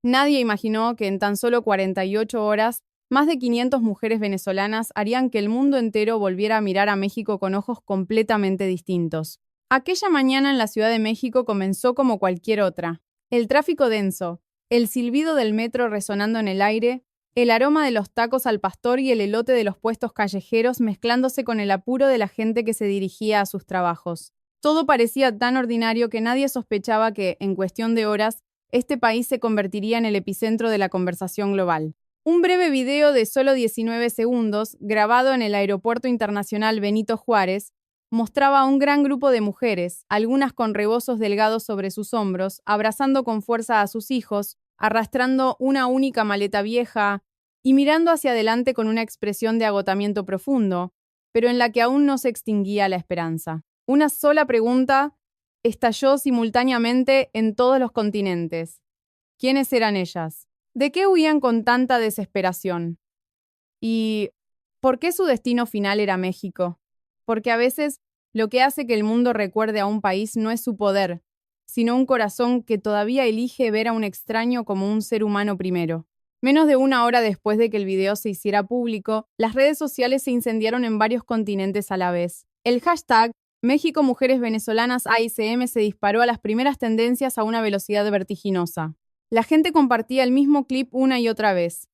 Nadie imaginó que en tan solo 48 horas, más de 500 mujeres venezolanas harían que el mundo entero volviera a mirar a México con ojos completamente distintos. Aquella mañana en la Ciudad de México comenzó como cualquier otra. El tráfico denso, el silbido del metro resonando en el aire, el aroma de los tacos al pastor y el elote de los puestos callejeros mezclándose con el apuro de la gente que se dirigía a sus trabajos. Todo parecía tan ordinario que nadie sospechaba que, en cuestión de horas, este país se convertiría en el epicentro de la conversación global. Un breve video de solo 19 segundos, grabado en el Aeropuerto Internacional Benito Juárez, mostraba a un gran grupo de mujeres, algunas con rebozos delgados sobre sus hombros, abrazando con fuerza a sus hijos, arrastrando una única maleta vieja y mirando hacia adelante con una expresión de agotamiento profundo, pero en la que aún no se extinguía la esperanza. Una sola pregunta estalló simultáneamente en todos los continentes. ¿Quiénes eran ellas? ¿De qué huían con tanta desesperación? ¿Y por qué su destino final era México? Porque a veces lo que hace que el mundo recuerde a un país no es su poder, sino un corazón que todavía elige ver a un extraño como un ser humano primero. Menos de una hora después de que el video se hiciera público, las redes sociales se incendiaron en varios continentes a la vez. El hashtag México Mujeres Venezolanas AICM se disparó a las primeras tendencias a una velocidad vertiginosa. La gente compartía el mismo clip una y otra vez.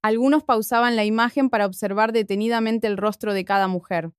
Algunos pausaban la imagen para observar detenidamente el rostro de cada mujer.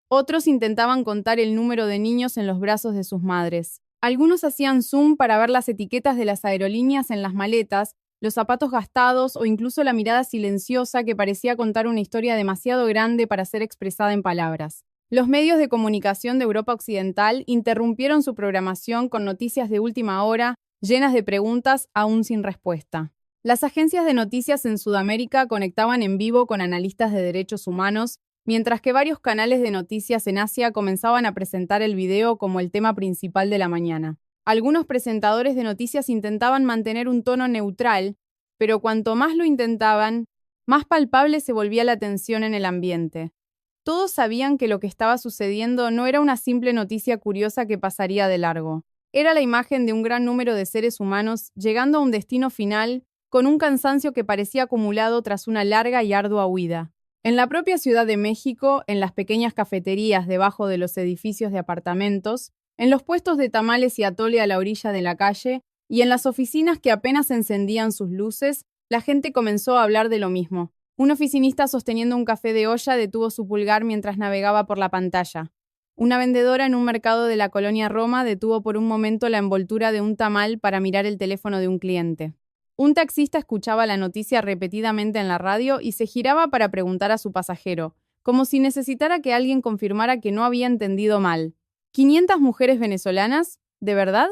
Otros intentaban contar el número de niños en los brazos de sus madres. Algunos hacían zoom para ver las etiquetas de las aerolíneas en las maletas, los zapatos gastados o incluso la mirada silenciosa que parecía contar una historia demasiado grande para ser expresada en palabras. Los medios de comunicación de Europa Occidental interrumpieron su programación con noticias de última hora, llenas de preguntas aún sin respuesta. Las agencias de noticias en Sudamérica conectaban en vivo con analistas de derechos humanos, mientras que varios canales de noticias en Asia comenzaban a presentar el video como el tema principal de la mañana. Algunos presentadores de noticias intentaban mantener un tono neutral, pero cuanto más lo intentaban, más palpable se volvía la tensión en el ambiente. Todos sabían que lo que estaba sucediendo no era una simple noticia curiosa que pasaría de largo. Era la imagen de un gran número de seres humanos llegando a un destino final con un cansancio que parecía acumulado tras una larga y ardua huida. En la propia Ciudad de México, en las pequeñas cafeterías debajo de los edificios de apartamentos, en los puestos de tamales y atole a la orilla de la calle, y en las oficinas que apenas encendían sus luces, la gente comenzó a hablar de lo mismo. Un oficinista sosteniendo un café de olla detuvo su pulgar mientras navegaba por la pantalla. Una vendedora en un mercado de la colonia Roma detuvo por un momento la envoltura de un tamal para mirar el teléfono de un cliente. Un taxista escuchaba la noticia repetidamente en la radio y se giraba para preguntar a su pasajero, como si necesitara que alguien confirmara que no había entendido mal. ¿500 mujeres venezolanas? ¿De verdad?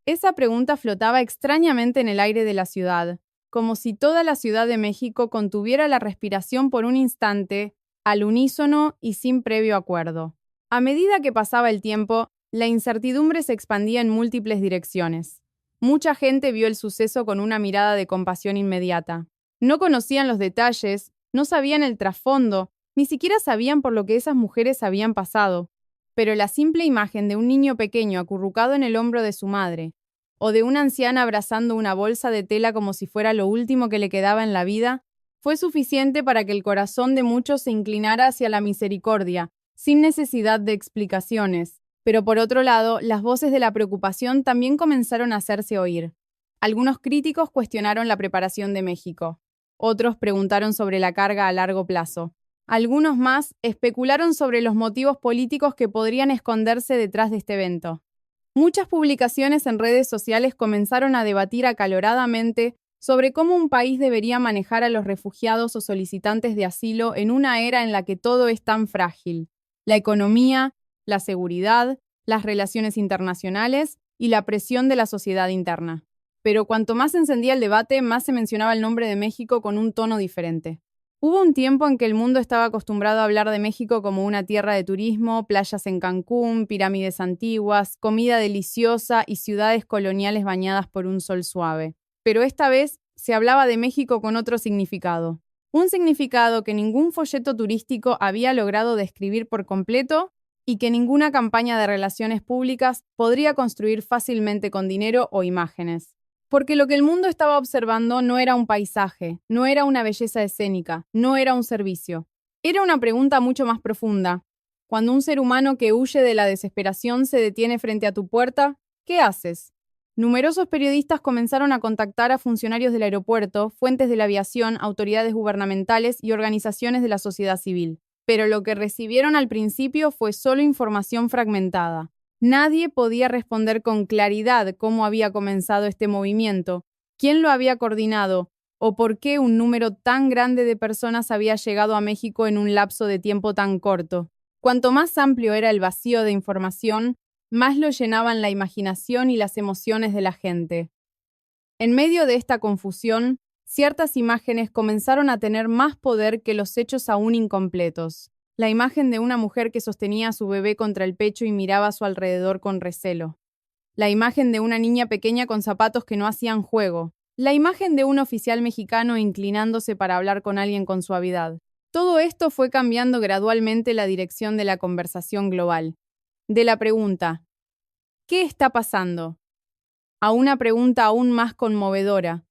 Esa pregunta flotaba extrañamente en el aire de la ciudad, como si toda la Ciudad de México contuviera la respiración por un instante, al unísono y sin previo acuerdo. A medida que pasaba el tiempo, la incertidumbre se expandía en múltiples direcciones. Mucha gente vio el suceso con una mirada de compasión inmediata. No conocían los detalles, no sabían el trasfondo, ni siquiera sabían por lo que esas mujeres habían pasado. Pero la simple imagen de un niño pequeño acurrucado en el hombro de su madre, o de una anciana abrazando una bolsa de tela como si fuera lo último que le quedaba en la vida, fue suficiente para que el corazón de muchos se inclinara hacia la misericordia, sin necesidad de explicaciones. Pero por otro lado, las voces de la preocupación también comenzaron a hacerse oír. Algunos críticos cuestionaron la preparación de México. Otros preguntaron sobre la carga a largo plazo. Algunos más especularon sobre los motivos políticos que podrían esconderse detrás de este evento. Muchas publicaciones en redes sociales comenzaron a debatir acaloradamente sobre cómo un país debería manejar a los refugiados o solicitantes de asilo en una era en la que todo es tan frágil. La economía, la seguridad, las relaciones internacionales y la presión de la sociedad interna. Pero cuanto más se encendía el debate, más se mencionaba el nombre de México con un tono diferente. Hubo un tiempo en que el mundo estaba acostumbrado a hablar de México como una tierra de turismo, playas en Cancún, pirámides antiguas, comida deliciosa y ciudades coloniales bañadas por un sol suave. Pero esta vez se hablaba de México con otro significado. Un significado que ningún folleto turístico había logrado describir por completo y que ninguna campaña de relaciones públicas podría construir fácilmente con dinero o imágenes. Porque lo que el mundo estaba observando no era un paisaje, no era una belleza escénica, no era un servicio. Era una pregunta mucho más profunda. Cuando un ser humano que huye de la desesperación se detiene frente a tu puerta, ¿qué haces? Numerosos periodistas comenzaron a contactar a funcionarios del aeropuerto, fuentes de la aviación, autoridades gubernamentales y organizaciones de la sociedad civil. Pero lo que recibieron al principio fue solo información fragmentada. Nadie podía responder con claridad cómo había comenzado este movimiento, quién lo había coordinado o por qué un número tan grande de personas había llegado a México en un lapso de tiempo tan corto. Cuanto más amplio era el vacío de información, más lo llenaban la imaginación y las emociones de la gente. En medio de esta confusión, ciertas imágenes comenzaron a tener más poder que los hechos aún incompletos. La imagen de una mujer que sostenía a su bebé contra el pecho y miraba a su alrededor con recelo. La imagen de una niña pequeña con zapatos que no hacían juego. La imagen de un oficial mexicano inclinándose para hablar con alguien con suavidad. Todo esto fue cambiando gradualmente la dirección de la conversación global. De la pregunta, ¿qué está pasando?, a una pregunta aún más conmovedora.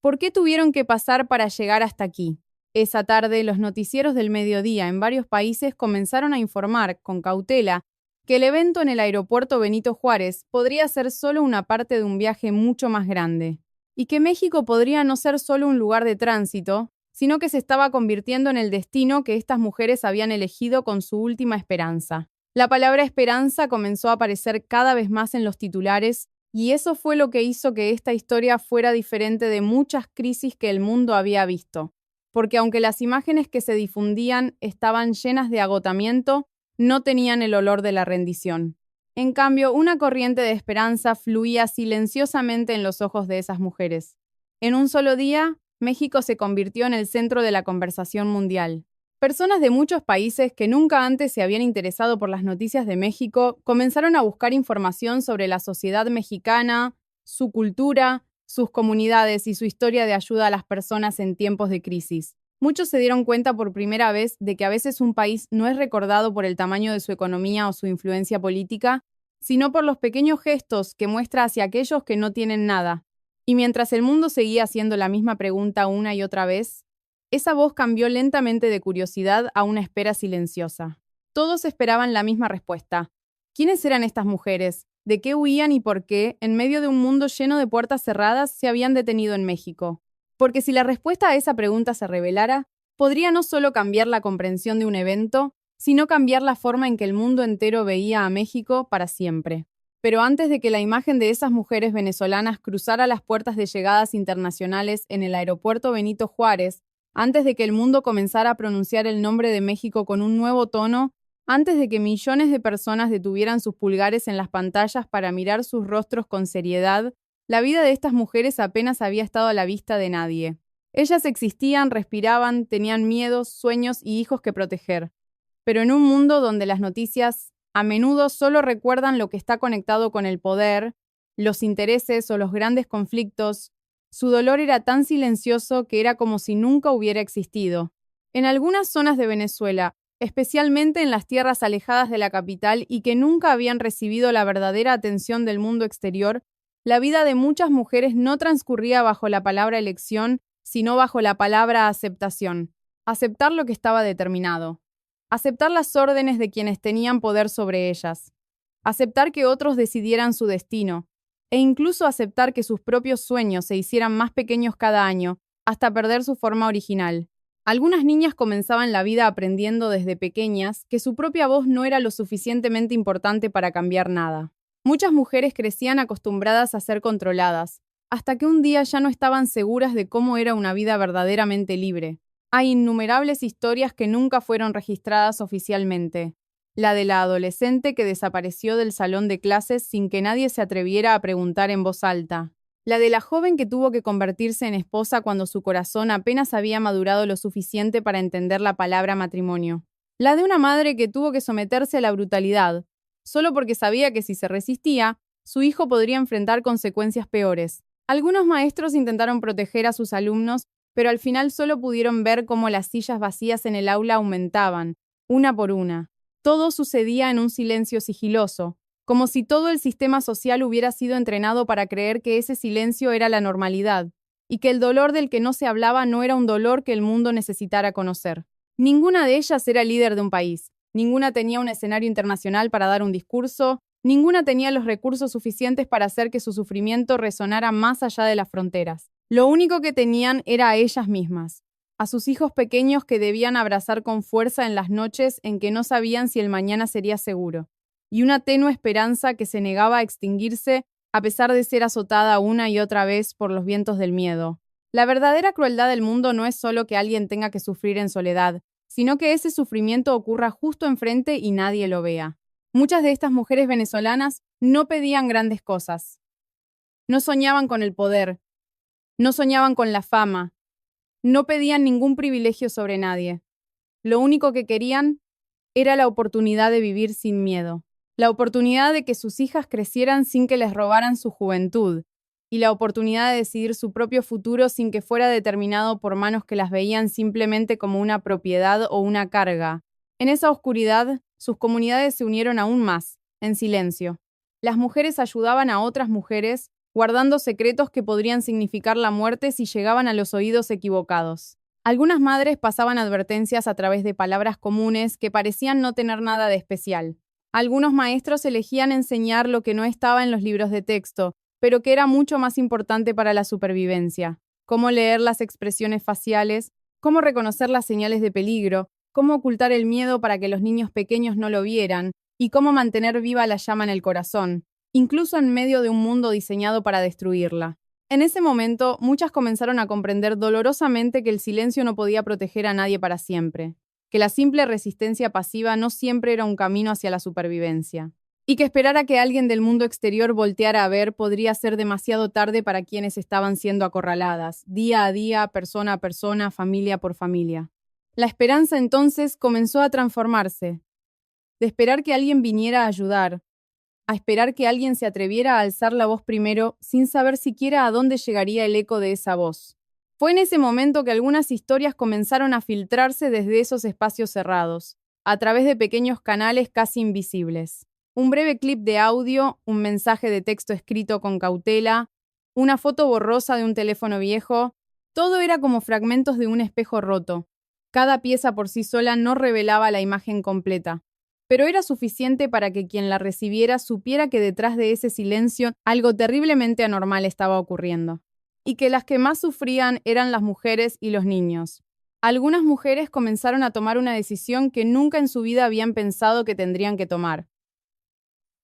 ¿Por qué tuvieron que pasar para llegar hasta aquí? Esa tarde, los noticieros del mediodía en varios países comenzaron a informar, con cautela, que el evento en el aeropuerto Benito Juárez podría ser solo una parte de un viaje mucho más grande, y que México podría no ser solo un lugar de tránsito, sino que se estaba convirtiendo en el destino que estas mujeres habían elegido con su última esperanza. La palabra esperanza comenzó a aparecer cada vez más en los titulares, y eso fue lo que hizo que esta historia fuera diferente de muchas crisis que el mundo había visto. Porque aunque las imágenes que se difundían estaban llenas de agotamiento, no tenían el olor de la rendición. En cambio, una corriente de esperanza fluía silenciosamente en los ojos de esas mujeres. En un solo día, México se convirtió en el centro de la conversación mundial. Personas de muchos países que nunca antes se habían interesado por las noticias de México comenzaron a buscar información sobre la sociedad mexicana, su cultura, sus comunidades y su historia de ayuda a las personas en tiempos de crisis. Muchos se dieron cuenta por primera vez de que a veces un país no es recordado por el tamaño de su economía o su influencia política, sino por los pequeños gestos que muestra hacia aquellos que no tienen nada. Y mientras el mundo seguía haciendo la misma pregunta una y otra vez, esa voz cambió lentamente de curiosidad a una espera silenciosa. Todos esperaban la misma respuesta. ¿Quiénes eran estas mujeres? ¿De qué huían y por qué, en medio de un mundo lleno de puertas cerradas, se habían detenido en México? Porque si la respuesta a esa pregunta se revelara, podría no solo cambiar la comprensión de un evento, sino cambiar la forma en que el mundo entero veía a México para siempre. Pero antes de que la imagen de esas mujeres venezolanas cruzara las puertas de llegadas internacionales en el aeropuerto Benito Juárez, antes de que el mundo comenzara a pronunciar el nombre de México con un nuevo tono, antes de que millones de personas detuvieran sus pulgares en las pantallas para mirar sus rostros con seriedad, la vida de estas mujeres apenas había estado a la vista de nadie. Ellas existían, respiraban, tenían miedos, sueños y hijos que proteger. Pero en un mundo donde las noticias a menudo solo recuerdan lo que está conectado con el poder, los intereses o los grandes conflictos, su dolor era tan silencioso que era como si nunca hubiera existido. En algunas zonas de Venezuela, especialmente en las tierras alejadas de la capital y que nunca habían recibido la verdadera atención del mundo exterior, la vida de muchas mujeres no transcurría bajo la palabra elección, sino bajo la palabra aceptación. Aceptar lo que estaba determinado. Aceptar las órdenes de quienes tenían poder sobre ellas. Aceptar que otros decidieran su destino. E incluso aceptar que sus propios sueños se hicieran más pequeños cada año, hasta perder su forma original. Algunas niñas comenzaban la vida aprendiendo desde pequeñas que su propia voz no era lo suficientemente importante para cambiar nada. Muchas mujeres crecían acostumbradas a ser controladas, hasta que un día ya no estaban seguras de cómo era una vida verdaderamente libre. Hay innumerables historias que nunca fueron registradas oficialmente. La de la adolescente que desapareció del salón de clases sin que nadie se atreviera a preguntar en voz alta. La de la joven que tuvo que convertirse en esposa cuando su corazón apenas había madurado lo suficiente para entender la palabra matrimonio. La de una madre que tuvo que someterse a la brutalidad, solo porque sabía que si se resistía, su hijo podría enfrentar consecuencias peores. Algunos maestros intentaron proteger a sus alumnos, pero al final solo pudieron ver cómo las sillas vacías en el aula aumentaban, una por una. Todo sucedía en un silencio sigiloso, como si todo el sistema social hubiera sido entrenado para creer que ese silencio era la normalidad, y que el dolor del que no se hablaba no era un dolor que el mundo necesitara conocer. Ninguna de ellas era líder de un país, ninguna tenía un escenario internacional para dar un discurso, ninguna tenía los recursos suficientes para hacer que su sufrimiento resonara más allá de las fronteras. Lo único que tenían era a ellas mismas, a sus hijos pequeños que debían abrazar con fuerza en las noches en que no sabían si el mañana sería seguro, y una tenue esperanza que se negaba a extinguirse a pesar de ser azotada una y otra vez por los vientos del miedo. La verdadera crueldad del mundo no es solo que alguien tenga que sufrir en soledad, sino que ese sufrimiento ocurra justo enfrente y nadie lo vea. Muchas de estas mujeres venezolanas no pedían grandes cosas. No soñaban con el poder, no soñaban con la fama, no pedían ningún privilegio sobre nadie. Lo único que querían era la oportunidad de vivir sin miedo, la oportunidad de que sus hijas crecieran sin que les robaran su juventud, y la oportunidad de decidir su propio futuro sin que fuera determinado por manos que las veían simplemente como una propiedad o una carga. En esa oscuridad, sus comunidades se unieron aún más, en silencio. Las mujeres ayudaban a otras mujeres, guardando secretos que podrían significar la muerte si llegaban a los oídos equivocados. Algunas madres pasaban advertencias a través de palabras comunes que parecían no tener nada de especial. Algunos maestros elegían enseñar lo que no estaba en los libros de texto, pero que era mucho más importante para la supervivencia. Cómo leer las expresiones faciales, cómo reconocer las señales de peligro, cómo ocultar el miedo para que los niños pequeños no lo vieran, y cómo mantener viva la llama en el corazón, incluso en medio de un mundo diseñado para destruirla. En ese momento, muchas comenzaron a comprender dolorosamente que el silencio no podía proteger a nadie para siempre, que la simple resistencia pasiva no siempre era un camino hacia la supervivencia, y que esperar a que alguien del mundo exterior volteara a ver podría ser demasiado tarde para quienes estaban siendo acorraladas, día a día, persona a persona, familia por familia. La esperanza entonces comenzó a transformarse, de esperar que alguien viniera a ayudar, a esperar que alguien se atreviera a alzar la voz primero sin saber siquiera a dónde llegaría el eco de esa voz. Fue en ese momento que algunas historias comenzaron a filtrarse desde esos espacios cerrados, a través de pequeños canales casi invisibles. Un breve clip de audio, un mensaje de texto escrito con cautela, una foto borrosa de un teléfono viejo, todo era como fragmentos de un espejo roto. Cada pieza por sí sola no revelaba la imagen completa, pero era suficiente para que quien la recibiera supiera que detrás de ese silencio algo terriblemente anormal estaba ocurriendo, y que las que más sufrían eran las mujeres y los niños. Algunas mujeres comenzaron a tomar una decisión que nunca en su vida habían pensado que tendrían que tomar: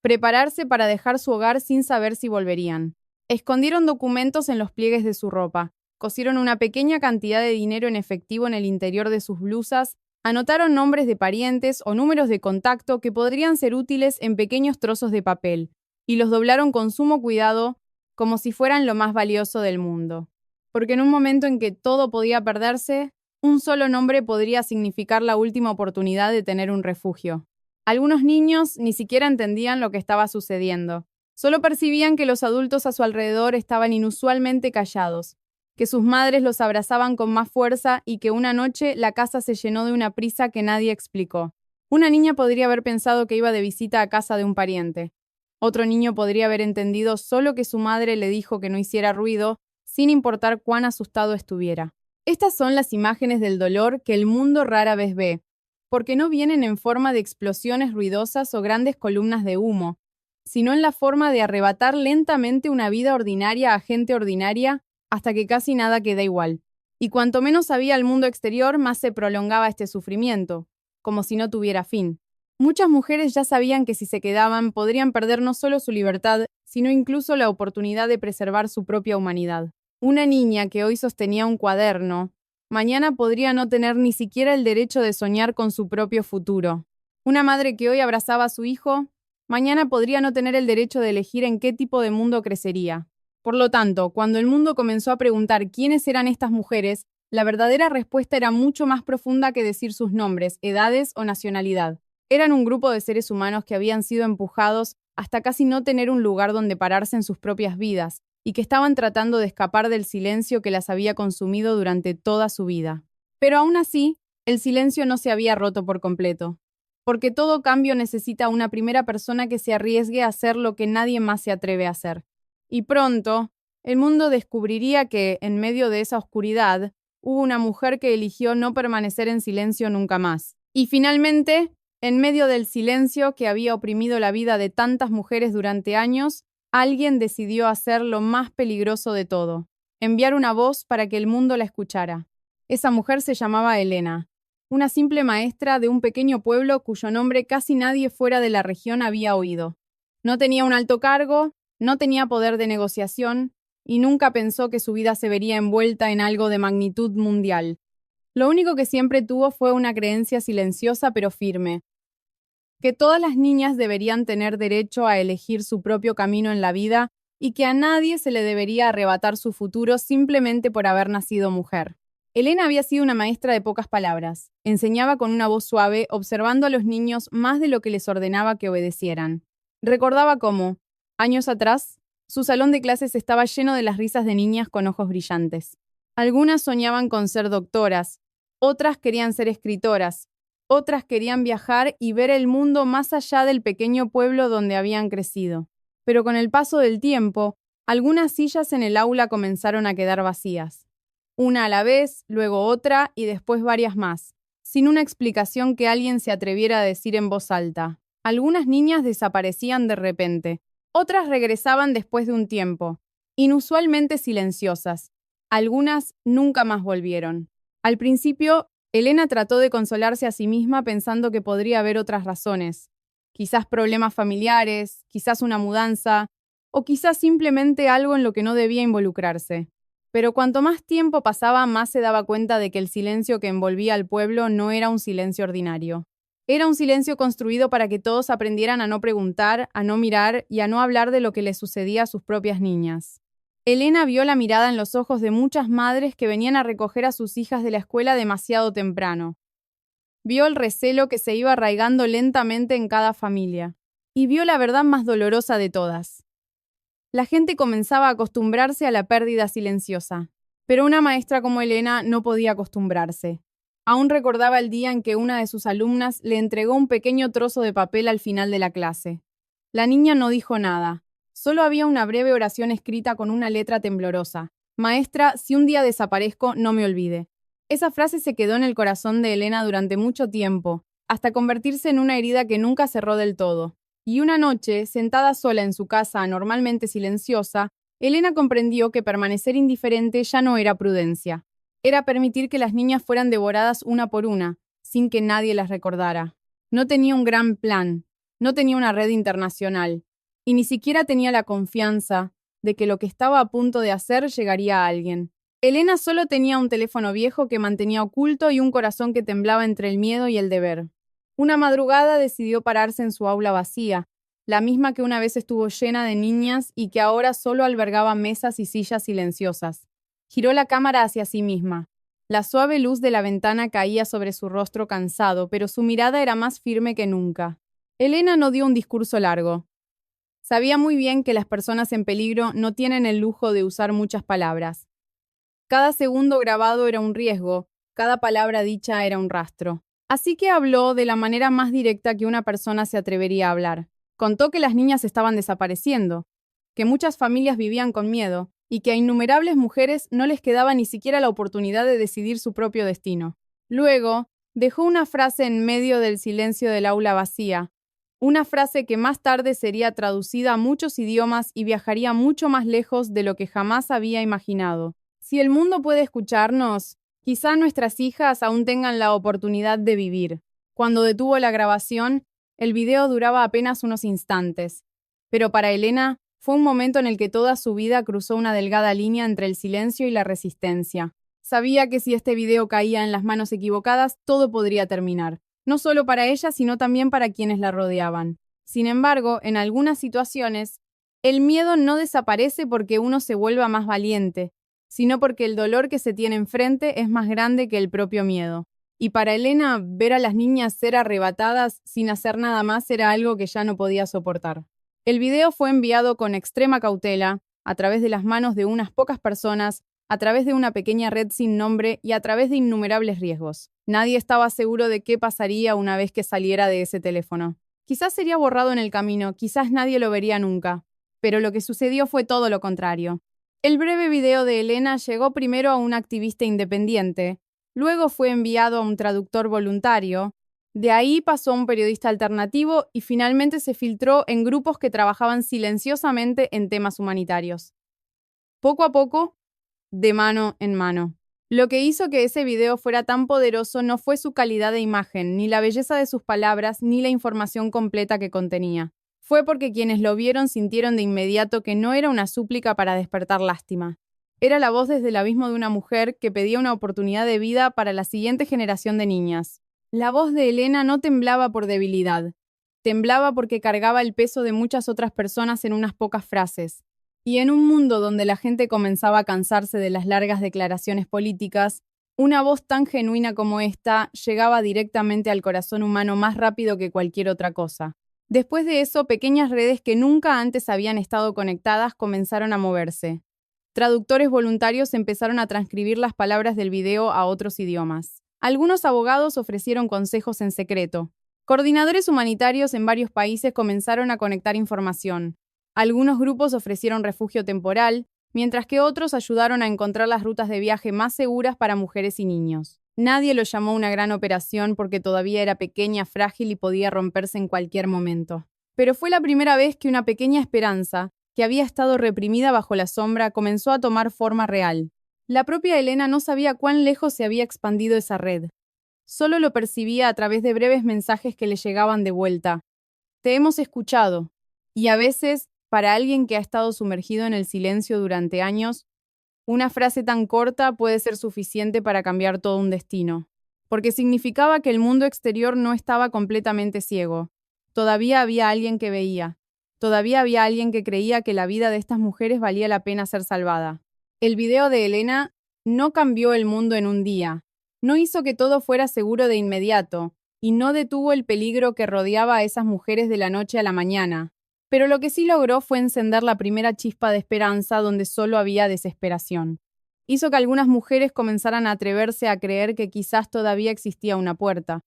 prepararse para dejar su hogar sin saber si volverían. Escondieron documentos en los pliegues de su ropa, cosieron una pequeña cantidad de dinero en efectivo en el interior de sus blusas, anotaron nombres de parientes o números de contacto que podrían ser útiles en pequeños trozos de papel, y los doblaron con sumo cuidado como si fueran lo más valioso del mundo. Porque en un momento en que todo podía perderse, un solo nombre podría significar la última oportunidad de tener un refugio. Algunos niños ni siquiera entendían lo que estaba sucediendo. Solo percibían que los adultos a su alrededor estaban inusualmente callados, que sus madres los abrazaban con más fuerza y que una noche la casa se llenó de una prisa que nadie explicó. Una niña podría haber pensado que iba de visita a casa de un pariente. Otro niño podría haber entendido solo que su madre le dijo que no hiciera ruido, sin importar cuán asustado estuviera. Estas son las imágenes del dolor que el mundo rara vez ve, porque no vienen en forma de explosiones ruidosas o grandes columnas de humo, sino en la forma de arrebatar lentamente una vida ordinaria a gente ordinaria hasta que casi nada queda igual. Y cuanto menos sabía el mundo exterior, más se prolongaba este sufrimiento, como si no tuviera fin. Muchas mujeres ya sabían que si se quedaban podrían perder no solo su libertad, sino incluso la oportunidad de preservar su propia humanidad. Una niña que hoy sostenía un cuaderno, mañana podría no tener ni siquiera el derecho de soñar con su propio futuro. Una madre que hoy abrazaba a su hijo, mañana podría no tener el derecho de elegir en qué tipo de mundo crecería. Por lo tanto, cuando el mundo comenzó a preguntar quiénes eran estas mujeres, la verdadera respuesta era mucho más profunda que decir sus nombres, edades o nacionalidad. Eran un grupo de seres humanos que habían sido empujados hasta casi no tener un lugar donde pararse en sus propias vidas, y que estaban tratando de escapar del silencio que las había consumido durante toda su vida. Pero aún así, el silencio no se había roto por completo, porque todo cambio necesita una primera persona que se arriesgue a hacer lo que nadie más se atreve a hacer. Y pronto, el mundo descubriría que, en medio de esa oscuridad, hubo una mujer que eligió no permanecer en silencio nunca más. Y finalmente, en medio del silencio que había oprimido la vida de tantas mujeres durante años, alguien decidió hacer lo más peligroso de todo: enviar una voz para que el mundo la escuchara. Esa mujer se llamaba Elena, una simple maestra de un pequeño pueblo cuyo nombre casi nadie fuera de la región había oído. No tenía un alto cargo, no tenía poder de negociación, y nunca pensó que su vida se vería envuelta en algo de magnitud mundial. Lo único que siempre tuvo fue una creencia silenciosa pero firme: que todas las niñas deberían tener derecho a elegir su propio camino en la vida y que a nadie se le debería arrebatar su futuro simplemente por haber nacido mujer. Elena había sido una maestra de pocas palabras. Enseñaba con una voz suave, observando a los niños más de lo que les ordenaba que obedecieran. Recordaba cómo, años atrás, su salón de clases estaba lleno de las risas de niñas con ojos brillantes. Algunas soñaban con ser doctoras, otras querían ser escritoras, otras querían viajar y ver el mundo más allá del pequeño pueblo donde habían crecido. Pero con el paso del tiempo, algunas sillas en el aula comenzaron a quedar vacías. Una a la vez, luego otra y después varias más, sin una explicación que alguien se atreviera a decir en voz alta. Algunas niñas desaparecían de repente, otras regresaban después de un tiempo, inusualmente silenciosas. Algunas nunca más volvieron. Al principio, Elena trató de consolarse a sí misma pensando que podría haber otras razones. Quizás problemas familiares, quizás una mudanza, o quizás simplemente algo en lo que no debía involucrarse. Pero cuanto más tiempo pasaba, más se daba cuenta de que el silencio que envolvía al pueblo no era un silencio ordinario. Era un silencio construido para que todos aprendieran a no preguntar, a no mirar y a no hablar de lo que les sucedía a sus propias niñas. Elena vio la mirada en los ojos de muchas madres que venían a recoger a sus hijas de la escuela demasiado temprano. Vio el recelo que se iba arraigando lentamente en cada familia. Y vio la verdad más dolorosa de todas. La gente comenzaba a acostumbrarse a la pérdida silenciosa, pero una maestra como Elena no podía acostumbrarse. Aún recordaba el día en que una de sus alumnas le entregó un pequeño trozo de papel al final de la clase. La niña no dijo nada, solo había una breve oración escrita con una letra temblorosa: «Maestra, si un día desaparezco, no me olvide». Esa frase se quedó en el corazón de Elena durante mucho tiempo, hasta convertirse en una herida que nunca cerró del todo. Y una noche, sentada sola en su casa anormalmente silenciosa, Elena comprendió que permanecer indiferente ya no era prudencia. Era permitir que las niñas fueran devoradas una por una, sin que nadie las recordara. No tenía un gran plan, no tenía una red internacional, y ni siquiera tenía la confianza de que lo que estaba a punto de hacer llegaría a alguien. Elena solo tenía un teléfono viejo que mantenía oculto y un corazón que temblaba entre el miedo y el deber. Una madrugada decidió pararse en su aula vacía, la misma que una vez estuvo llena de niñas y que ahora solo albergaba mesas y sillas silenciosas. Giró la cámara hacia sí misma. La suave luz de la ventana caía sobre su rostro cansado, pero su mirada era más firme que nunca. Elena no dio un discurso largo. Sabía muy bien que las personas en peligro no tienen el lujo de usar muchas palabras. Cada segundo grabado era un riesgo, cada palabra dicha era un rastro. Así que habló de la manera más directa que una persona se atrevería a hablar. Contó que las niñas estaban desapareciendo, que muchas familias vivían con miedo y que a innumerables mujeres no les quedaba ni siquiera la oportunidad de decidir su propio destino. Luego, dejó una frase en medio del silencio del aula vacía, una frase que más tarde sería traducida a muchos idiomas y viajaría mucho más lejos de lo que jamás había imaginado. Si el mundo puede escucharnos, quizá nuestras hijas aún tengan la oportunidad de vivir. Cuando detuvo la grabación, el video duraba apenas unos instantes. Pero para Elena, fue un momento en el que toda su vida cruzó una delgada línea entre el silencio y la resistencia. Sabía que si este video caía en las manos equivocadas, todo podría terminar. No solo para ella, sino también para quienes la rodeaban. Sin embargo, en algunas situaciones, el miedo no desaparece porque uno se vuelva más valiente, sino porque el dolor que se tiene enfrente es más grande que el propio miedo. Y para Elena, ver a las niñas ser arrebatadas sin hacer nada más era algo que ya no podía soportar. El video fue enviado con extrema cautela, a través de las manos de unas pocas personas, a través de una pequeña red sin nombre y a través de innumerables riesgos. Nadie estaba seguro de qué pasaría una vez que saliera de ese teléfono. Quizás sería borrado en el camino, quizás nadie lo vería nunca. Pero lo que sucedió fue todo lo contrario. El breve video de Elena llegó primero a un activista independiente, luego fue enviado a un traductor voluntario, de ahí pasó a un periodista alternativo y finalmente se filtró en grupos que trabajaban silenciosamente en temas humanitarios. Poco a poco, de mano en mano. Lo que hizo que ese video fuera tan poderoso no fue su calidad de imagen, ni la belleza de sus palabras, ni la información completa que contenía. Fue porque quienes lo vieron sintieron de inmediato que no era una súplica para despertar lástima. Era la voz desde el abismo de una mujer que pedía una oportunidad de vida para la siguiente generación de niñas. La voz de Elena no temblaba por debilidad. Temblaba porque cargaba el peso de muchas otras personas en unas pocas frases. Y en un mundo donde la gente comenzaba a cansarse de las largas declaraciones políticas, una voz tan genuina como esta llegaba directamente al corazón humano más rápido que cualquier otra cosa. Después de eso, pequeñas redes que nunca antes habían estado conectadas comenzaron a moverse. Traductores voluntarios empezaron a transcribir las palabras del video a otros idiomas. Algunos abogados ofrecieron consejos en secreto. Coordinadores humanitarios en varios países comenzaron a conectar información. Algunos grupos ofrecieron refugio temporal, mientras que otros ayudaron a encontrar las rutas de viaje más seguras para mujeres y niños. Nadie lo llamó una gran operación porque todavía era pequeña, frágil y podía romperse en cualquier momento. Pero fue la primera vez que una pequeña esperanza, que había estado reprimida bajo la sombra, comenzó a tomar forma real. La propia Elena no sabía cuán lejos se había expandido esa red. Solo lo percibía a través de breves mensajes que le llegaban de vuelta. Te hemos escuchado. Y a veces, para alguien que ha estado sumergido en el silencio durante años, una frase tan corta puede ser suficiente para cambiar todo un destino. Porque significaba que el mundo exterior no estaba completamente ciego. Todavía había alguien que veía. Todavía había alguien que creía que la vida de estas mujeres valía la pena ser salvada. El video de Elena no cambió el mundo en un día. No hizo que todo fuera seguro de inmediato, y no detuvo el peligro que rodeaba a esas mujeres de la noche a la mañana. Pero lo que sí logró fue encender la primera chispa de esperanza donde solo había desesperación. Hizo que algunas mujeres comenzaran a atreverse a creer que quizás todavía existía una puerta.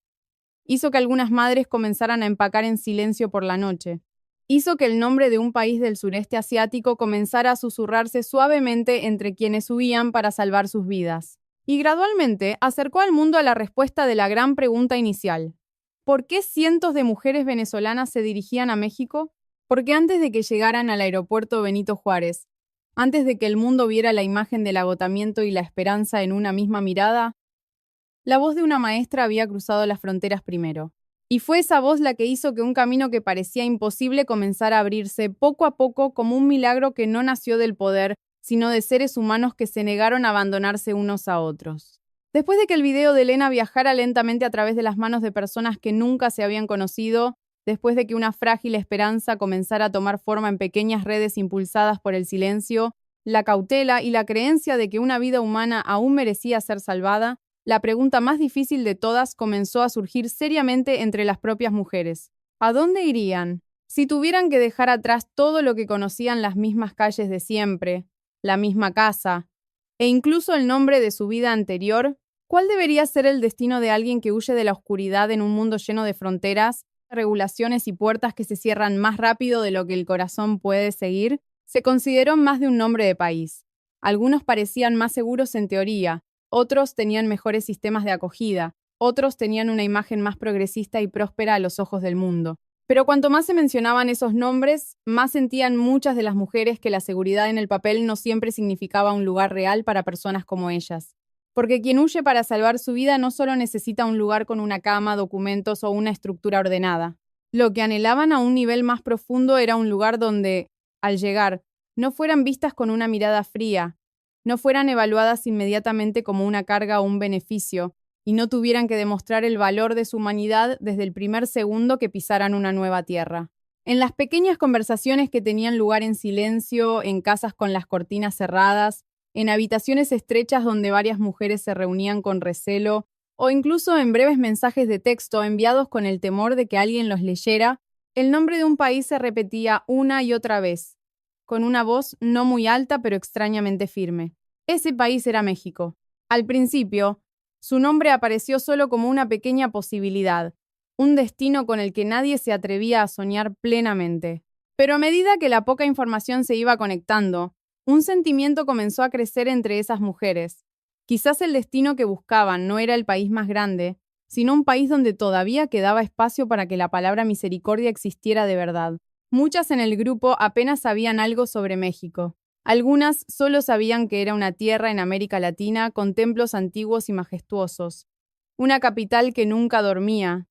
Hizo que algunas madres comenzaran a empacar en silencio por la noche. Hizo que el nombre de un país del sureste asiático comenzara a susurrarse suavemente entre quienes huían para salvar sus vidas. Y gradualmente acercó al mundo a la respuesta de la gran pregunta inicial. ¿Por qué cientos de mujeres venezolanas se dirigían a México? Porque antes de que llegaran al aeropuerto Benito Juárez, antes de que el mundo viera la imagen del agotamiento y la esperanza en una misma mirada, la voz de una maestra había cruzado las fronteras primero. Y fue esa voz la que hizo que un camino que parecía imposible comenzara a abrirse poco a poco como un milagro que no nació del poder, sino de seres humanos que se negaron a abandonarse unos a otros. Después de que el video de Elena viajara lentamente a través de las manos de personas que nunca se habían conocido, después de que una frágil esperanza comenzara a tomar forma en pequeñas redes impulsadas por el silencio, la cautela y la creencia de que una vida humana aún merecía ser salvada, la pregunta más difícil de todas comenzó a surgir seriamente entre las propias mujeres. ¿A dónde irían? Si tuvieran que dejar atrás todo lo que conocían, las mismas calles de siempre, la misma casa, e incluso el nombre de su vida anterior, ¿cuál debería ser el destino de alguien que huye de la oscuridad en un mundo lleno de fronteras, regulaciones y puertas que se cierran más rápido de lo que el corazón puede seguir? Se consideró más de un nombre de país. Algunos parecían más seguros en teoría, otros tenían mejores sistemas de acogida, otros tenían una imagen más progresista y próspera a los ojos del mundo. Pero cuanto más se mencionaban esos nombres, más sentían muchas de las mujeres que la seguridad en el papel no siempre significaba un lugar real para personas como ellas. Porque quien huye para salvar su vida no solo necesita un lugar con una cama, documentos o una estructura ordenada. Lo que anhelaban a un nivel más profundo era un lugar donde, al llegar, no fueran vistas con una mirada fría, no fueran evaluadas inmediatamente como una carga o un beneficio, y no tuvieran que demostrar el valor de su humanidad desde el primer segundo que pisaran una nueva tierra. En las pequeñas conversaciones que tenían lugar en silencio, en casas con las cortinas cerradas, en habitaciones estrechas donde varias mujeres se reunían con recelo, o incluso en breves mensajes de texto enviados con el temor de que alguien los leyera, el nombre de un país se repetía una y otra vez, con una voz no muy alta pero extrañamente firme. Ese país era México. Al principio, su nombre apareció solo como una pequeña posibilidad, un destino con el que nadie se atrevía a soñar plenamente. Pero a medida que la poca información se iba conectando, un sentimiento comenzó a crecer entre esas mujeres. Quizás el destino que buscaban no era el país más grande, sino un país donde todavía quedaba espacio para que la palabra misericordia existiera de verdad. Muchas en el grupo apenas sabían algo sobre México. Algunas solo sabían que era una tierra en América Latina con templos antiguos y majestuosos, una capital que nunca dormía,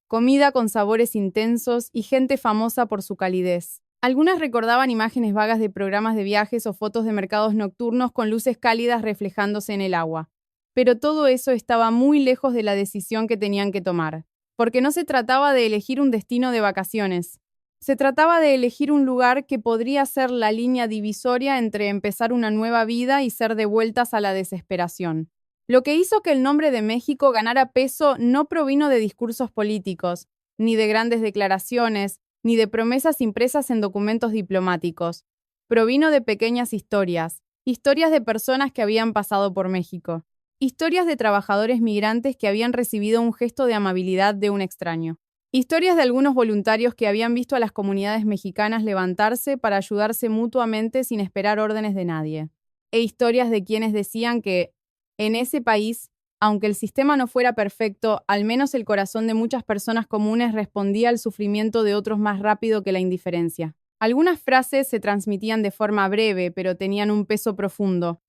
comida con sabores intensos y gente famosa por su calidez. Algunas recordaban imágenes vagas de programas de viajes o fotos de mercados nocturnos con luces cálidas reflejándose en el agua. Pero todo eso estaba muy lejos de la decisión que tenían que tomar, porque no se trataba de elegir un destino de vacaciones. Se trataba de elegir un lugar que podría ser la línea divisoria entre empezar una nueva vida y ser devueltas a la desesperación. Lo que hizo que el nombre de México ganara peso no provino de discursos políticos, ni de grandes declaraciones, ni de promesas impresas en documentos diplomáticos. Provino de pequeñas historias, historias de personas que habían pasado por México, historias de trabajadores migrantes que habían recibido un gesto de amabilidad de un extraño. Historias de algunos voluntarios que habían visto a las comunidades mexicanas levantarse para ayudarse mutuamente sin esperar órdenes de nadie. E historias de quienes decían que, en ese país, aunque el sistema no fuera perfecto, al menos el corazón de muchas personas comunes respondía al sufrimiento de otros más rápido que la indiferencia. Algunas frases se transmitían de forma breve, pero tenían un peso profundo.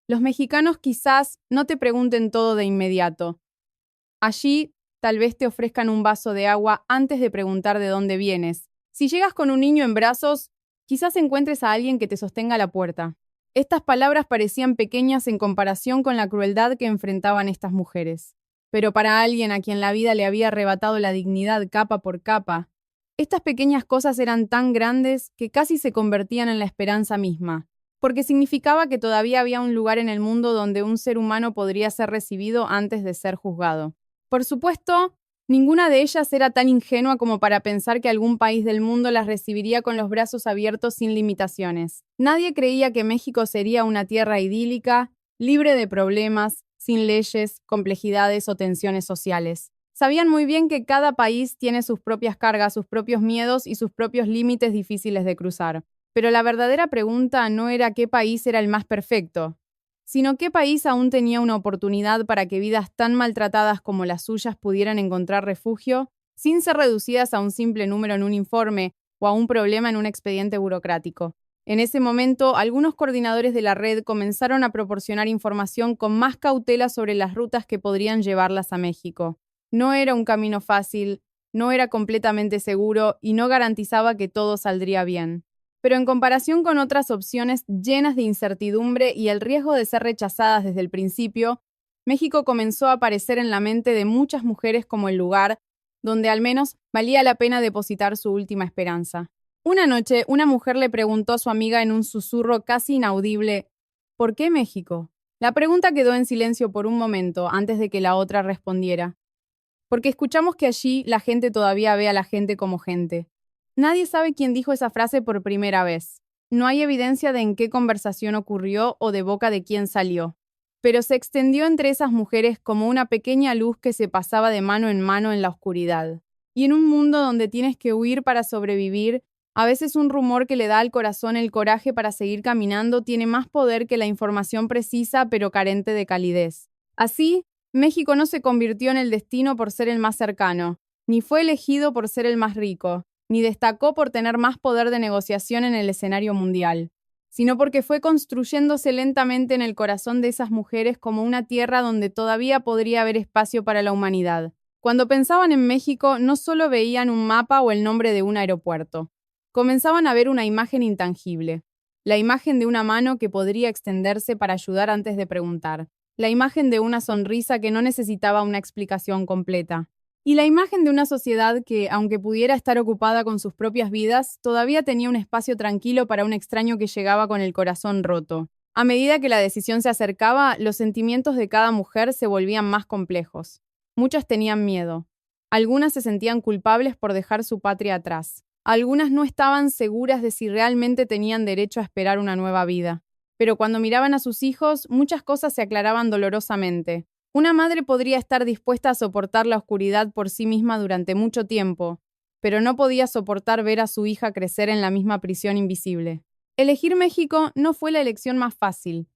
Los mexicanos quizás no te pregunten todo de inmediato. Allí, tal vez te ofrezcan un vaso de agua antes de preguntar de dónde vienes. Si llegas con un niño en brazos, quizás encuentres a alguien que te sostenga la puerta. Estas palabras parecían pequeñas en comparación con la crueldad que enfrentaban estas mujeres. Pero para alguien a quien la vida le había arrebatado la dignidad capa por capa, estas pequeñas cosas eran tan grandes que casi se convertían en la esperanza misma, porque significaba que todavía había un lugar en el mundo donde un ser humano podría ser recibido antes de ser juzgado. Por supuesto, ninguna de ellas era tan ingenua como para pensar que algún país del mundo las recibiría con los brazos abiertos sin limitaciones. Nadie creía que México sería una tierra idílica, libre de problemas, sin leyes, complejidades o tensiones sociales. Sabían muy bien que cada país tiene sus propias cargas, sus propios miedos y sus propios límites difíciles de cruzar. Pero la verdadera pregunta no era qué país era el más perfecto, sino qué país aún tenía una oportunidad para que vidas tan maltratadas como las suyas pudieran encontrar refugio, sin ser reducidas a un simple número en un informe o a un problema en un expediente burocrático. En ese momento, algunos coordinadores de la red comenzaron a proporcionar información con más cautela sobre las rutas que podrían llevarlas a México. No era un camino fácil, no era completamente seguro y no garantizaba que todo saldría bien. Pero en comparación con otras opciones llenas de incertidumbre y el riesgo de ser rechazadas desde el principio, México comenzó a aparecer en la mente de muchas mujeres como el lugar donde al menos valía la pena depositar su última esperanza. Una noche, una mujer le preguntó a su amiga en un susurro casi inaudible, ¿por qué México? La pregunta quedó en silencio por un momento antes de que la otra respondiera. Porque escuchamos que allí la gente todavía ve a la gente como gente. Nadie sabe quién dijo esa frase por primera vez. No hay evidencia de en qué conversación ocurrió o de boca de quién salió. Pero se extendió entre esas mujeres como una pequeña luz que se pasaba de mano en mano en la oscuridad. Y en un mundo donde tienes que huir para sobrevivir, a veces un rumor que le da al corazón el coraje para seguir caminando tiene más poder que la información precisa pero carente de calidez. Así, México no se convirtió en el destino por ser el más cercano, ni fue elegido por ser el más rico, ni destacó por tener más poder de negociación en el escenario mundial, sino porque fue construyéndose lentamente en el corazón de esas mujeres como una tierra donde todavía podría haber espacio para la humanidad. Cuando pensaban en México, no solo veían un mapa o el nombre de un aeropuerto. Comenzaban a ver una imagen intangible, la imagen de una mano que podría extenderse para ayudar antes de preguntar, la imagen de una sonrisa que no necesitaba una explicación completa. Y la imagen de una sociedad que, aunque pudiera estar ocupada con sus propias vidas, todavía tenía un espacio tranquilo para un extraño que llegaba con el corazón roto. A medida que la decisión se acercaba, los sentimientos de cada mujer se volvían más complejos. Muchas tenían miedo. Algunas se sentían culpables por dejar su patria atrás. Algunas no estaban seguras de si realmente tenían derecho a esperar una nueva vida. Pero cuando miraban a sus hijos, muchas cosas se aclaraban dolorosamente. Una madre podría estar dispuesta a soportar la oscuridad por sí misma durante mucho tiempo, pero no podía soportar ver a su hija crecer en la misma prisión invisible. Elegir México no fue la elección más fácil.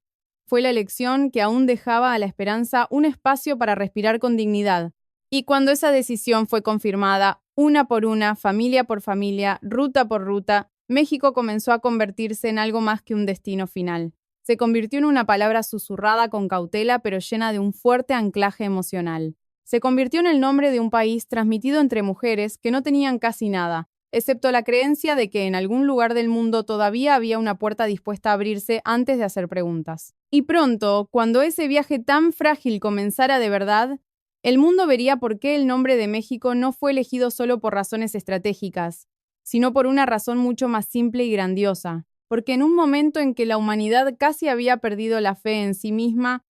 Fue la elección que aún dejaba a la esperanza un espacio para respirar con dignidad. Y cuando esa decisión fue confirmada, una por una, familia por familia, ruta por ruta, México comenzó a convertirse en algo más que un destino final. Se convirtió en una palabra susurrada con cautela, pero llena de un fuerte anclaje emocional. Se convirtió en el nombre de un país transmitido entre mujeres que no tenían casi nada, excepto la creencia de que en algún lugar del mundo todavía había una puerta dispuesta a abrirse antes de hacer preguntas. Y pronto, cuando ese viaje tan frágil comenzara de verdad, el mundo vería por qué el nombre de México no fue elegido solo por razones estratégicas, sino por una razón mucho más simple y grandiosa, porque en un momento en que la humanidad casi había perdido la fe en sí misma,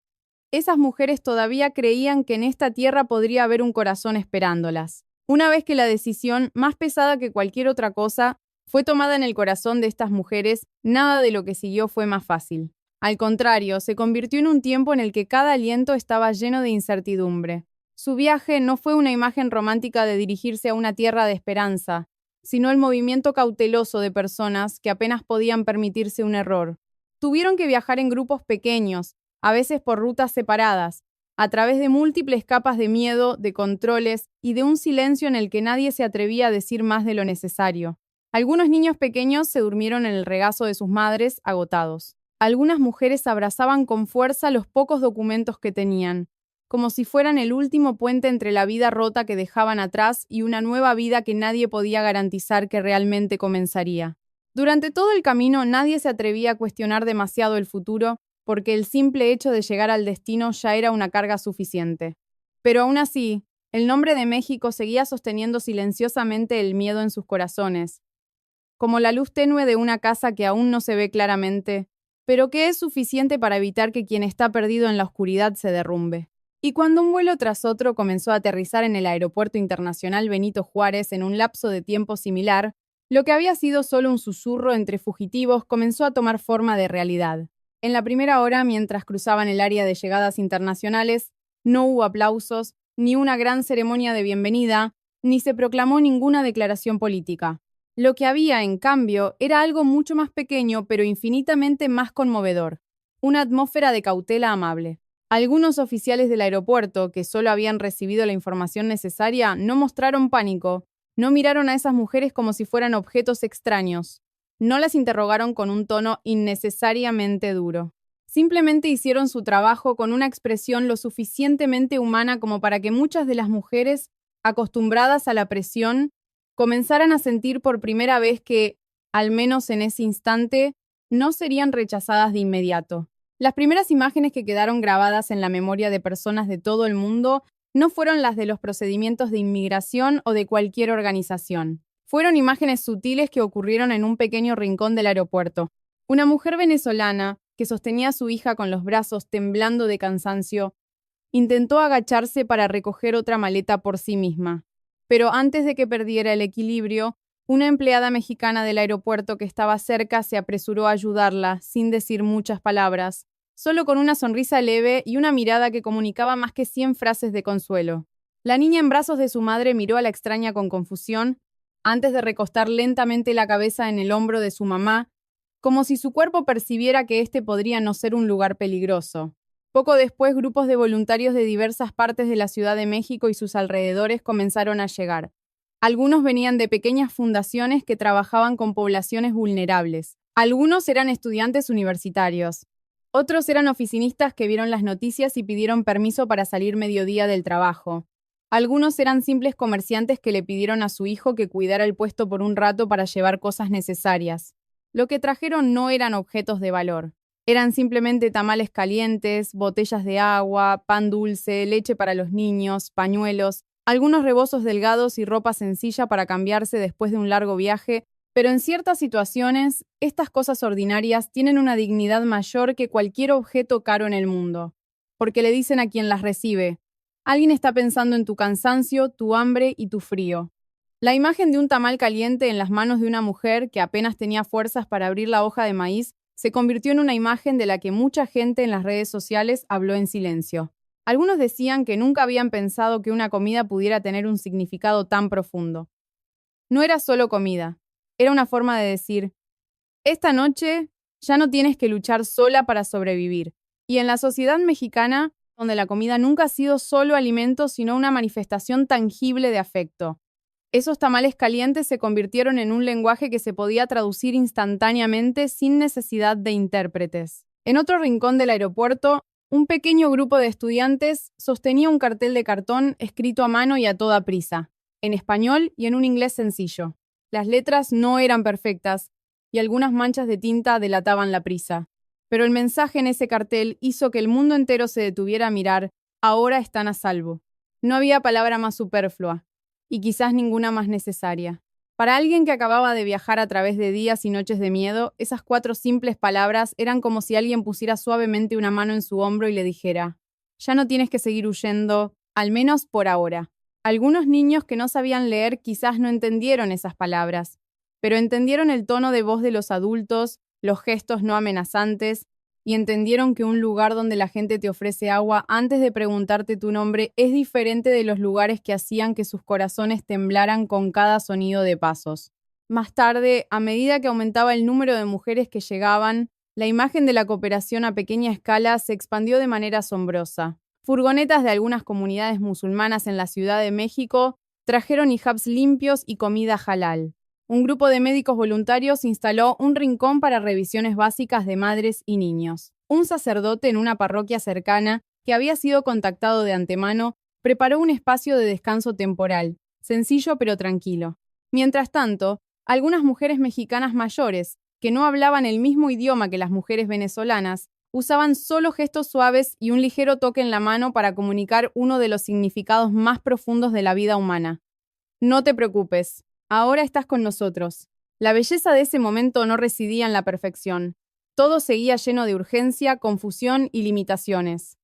esas mujeres todavía creían que en esta tierra podría haber un corazón esperándolas. Una vez que la decisión, más pesada que cualquier otra cosa, fue tomada en el corazón de estas mujeres, nada de lo que siguió fue más fácil. Al contrario, se convirtió en un tiempo en el que cada aliento estaba lleno de incertidumbre. Su viaje no fue una imagen romántica de dirigirse a una tierra de esperanza, sino el movimiento cauteloso de personas que apenas podían permitirse un error. Tuvieron que viajar en grupos pequeños, a veces por rutas separadas, a través de múltiples capas de miedo, de controles y de un silencio en el que nadie se atrevía a decir más de lo necesario. Algunos niños pequeños se durmieron en el regazo de sus madres, agotados. Algunas mujeres abrazaban con fuerza los pocos documentos que tenían, como si fueran el último puente entre la vida rota que dejaban atrás y una nueva vida que nadie podía garantizar que realmente comenzaría. Durante todo el camino nadie se atrevía a cuestionar demasiado el futuro, porque el simple hecho de llegar al destino ya era una carga suficiente. Pero aún así, el nombre de México seguía sosteniendo silenciosamente el miedo en sus corazones, como la luz tenue de una casa que aún no se ve claramente, pero que es suficiente para evitar que quien está perdido en la oscuridad se derrumbe. Y cuando un vuelo tras otro comenzó a aterrizar en el Aeropuerto Internacional Benito Juárez en un lapso de tiempo similar, lo que había sido solo un susurro entre fugitivos comenzó a tomar forma de realidad. En la primera hora, mientras cruzaban el área de llegadas internacionales, no hubo aplausos, ni una gran ceremonia de bienvenida, ni se proclamó ninguna declaración política. Lo que había, en cambio, era algo mucho más pequeño, pero infinitamente más conmovedor: una atmósfera de cautela amable. Algunos oficiales del aeropuerto, que solo habían recibido la información necesaria, no mostraron pánico, no miraron a esas mujeres como si fueran objetos extraños, no las interrogaron con un tono innecesariamente duro. Simplemente hicieron su trabajo con una expresión lo suficientemente humana como para que muchas de las mujeres, acostumbradas a la presión, comenzaran a sentir por primera vez que, al menos en ese instante, no serían rechazadas de inmediato. Las primeras imágenes que quedaron grabadas en la memoria de personas de todo el mundo no fueron las de los procedimientos de inmigración o de cualquier organización. Fueron imágenes sutiles que ocurrieron en un pequeño rincón del aeropuerto. Una mujer venezolana, que sostenía a su hija con los brazos temblando de cansancio, intentó agacharse para recoger otra maleta por sí misma. Pero antes de que perdiera el equilibrio, una empleada mexicana del aeropuerto que estaba cerca se apresuró a ayudarla, sin decir muchas palabras, solo con una sonrisa leve y una mirada que comunicaba más que 100 frases de consuelo. La niña en brazos de su madre miró a la extraña con confusión, antes de recostar lentamente la cabeza en el hombro de su mamá, como si su cuerpo percibiera que este podría no ser un lugar peligroso. Poco después, grupos de voluntarios de diversas partes de la Ciudad de México y sus alrededores comenzaron a llegar. Algunos venían de pequeñas fundaciones que trabajaban con poblaciones vulnerables. Algunos eran estudiantes universitarios. Otros eran oficinistas que vieron las noticias y pidieron permiso para salir mediodía del trabajo. Algunos eran simples comerciantes que le pidieron a su hijo que cuidara el puesto por un rato para llevar cosas necesarias. Lo que trajeron no eran objetos de valor. Eran simplemente tamales calientes, botellas de agua, pan dulce, leche para los niños, pañuelos, algunos rebozos delgados y ropa sencilla para cambiarse después de un largo viaje. Pero en ciertas situaciones, estas cosas ordinarias tienen una dignidad mayor que cualquier objeto caro en el mundo, porque le dicen a quien las recibe: alguien está pensando en tu cansancio, tu hambre y tu frío. La imagen de un tamal caliente en las manos de una mujer que apenas tenía fuerzas para abrir la hoja de maíz se convirtió en una imagen de la que mucha gente en las redes sociales habló en silencio. Algunos decían que nunca habían pensado que una comida pudiera tener un significado tan profundo. No era solo comida, era una forma de decir, esta noche ya no tienes que luchar sola para sobrevivir. Y en la sociedad mexicana, donde la comida nunca ha sido solo alimento, sino una manifestación tangible de afecto. Esos tamales calientes se convirtieron en un lenguaje que se podía traducir instantáneamente sin necesidad de intérpretes. En otro rincón del aeropuerto, un pequeño grupo de estudiantes sostenía un cartel de cartón escrito a mano y a toda prisa, en español y en un inglés sencillo. Las letras no eran perfectas y algunas manchas de tinta delataban la prisa. Pero el mensaje en ese cartel hizo que el mundo entero se detuviera a mirar, ahora están a salvo. No había palabra más superflua, y quizás ninguna más necesaria. Para alguien que acababa de viajar a través de días y noches de miedo, esas 4 simples palabras eran como si alguien pusiera suavemente una mano en su hombro y le dijera, ya no tienes que seguir huyendo, al menos por ahora. Algunos niños que no sabían leer quizás no entendieron esas palabras, pero entendieron el tono de voz de los adultos, los gestos no amenazantes, y entendieron que un lugar donde la gente te ofrece agua antes de preguntarte tu nombre es diferente de los lugares que hacían que sus corazones temblaran con cada sonido de pasos. Más tarde, a medida que aumentaba el número de mujeres que llegaban, la imagen de la cooperación a pequeña escala se expandió de manera asombrosa. Furgonetas de algunas comunidades musulmanas en la Ciudad de México trajeron hijabs limpios y comida halal. Un grupo de médicos voluntarios instaló un rincón para revisiones básicas de madres y niños. Un sacerdote en una parroquia cercana, que había sido contactado de antemano, preparó un espacio de descanso temporal, sencillo pero tranquilo. Mientras tanto, algunas mujeres mexicanas mayores, que no hablaban el mismo idioma que las mujeres venezolanas, usaban solo gestos suaves y un ligero toque en la mano para comunicar uno de los significados más profundos de la vida humana. No te preocupes. Ahora estás con nosotros. La belleza de ese momento no residía en la perfección. Todo seguía lleno de urgencia, confusión y limitaciones.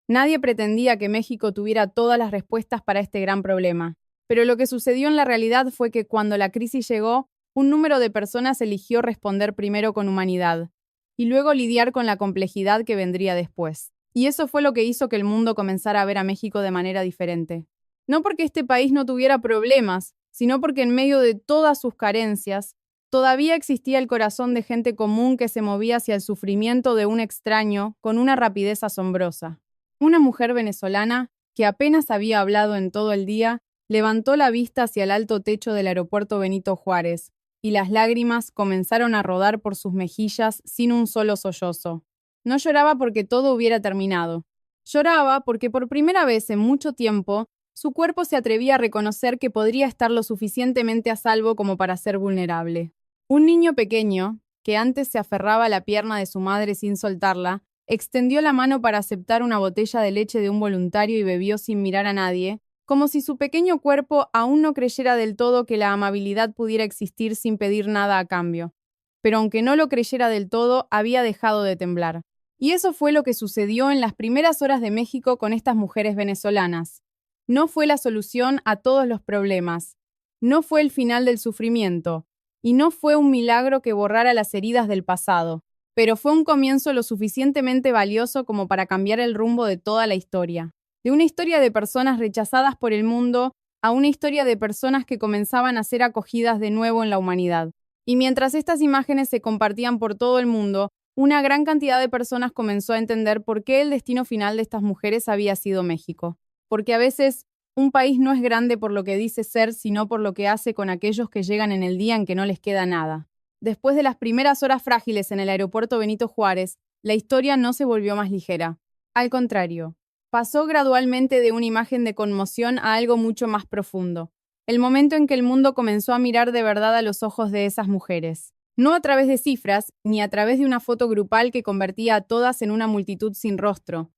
Nadie pretendía que México tuviera todas las respuestas para este gran problema. Pero lo que sucedió en la realidad fue que cuando la crisis llegó, un número de personas eligió responder primero con humanidad, y luego lidiar con la complejidad que vendría después. Y eso fue lo que hizo que el mundo comenzara a ver a México de manera diferente. No porque este país no tuviera problemas, sino porque en medio de todas sus carencias, todavía existía el corazón de gente común que se movía hacia el sufrimiento de un extraño con una rapidez asombrosa. Una mujer venezolana, que apenas había hablado en todo el día, levantó la vista hacia el alto techo del aeropuerto Benito Juárez, y las lágrimas comenzaron a rodar por sus mejillas sin un solo sollozo. No lloraba porque todo hubiera terminado. Lloraba porque por primera vez en mucho tiempo, su cuerpo se atrevía a reconocer que podría estar lo suficientemente a salvo como para ser vulnerable. Un niño pequeño, que antes se aferraba a la pierna de su madre sin soltarla, extendió la mano para aceptar una botella de leche de un voluntario y bebió sin mirar a nadie, como si su pequeño cuerpo aún no creyera del todo que la amabilidad pudiera existir sin pedir nada a cambio. Pero aunque no lo creyera del todo, había dejado de temblar. Y eso fue lo que sucedió en las primeras horas de México con estas mujeres venezolanas. No fue la solución a todos los problemas, no fue el final del sufrimiento, y no fue un milagro que borrara las heridas del pasado, pero fue un comienzo lo suficientemente valioso como para cambiar el rumbo de toda la historia. De una historia de personas rechazadas por el mundo a una historia de personas que comenzaban a ser acogidas de nuevo en la humanidad. Y mientras estas imágenes se compartían por todo el mundo, una gran cantidad de personas comenzó a entender por qué el destino final de estas mujeres había sido México. Porque a veces un país no es grande por lo que dice ser, sino por lo que hace con aquellos que llegan en el día en que no les queda nada. Después de las primeras horas frágiles en el aeropuerto Benito Juárez, la historia no se volvió más ligera. Al contrario, pasó gradualmente de una imagen de conmoción a algo mucho más profundo. El momento en que el mundo comenzó a mirar de verdad a los ojos de esas mujeres. No a través de cifras, ni a través de una foto grupal que convertía a todas en una multitud sin rostro,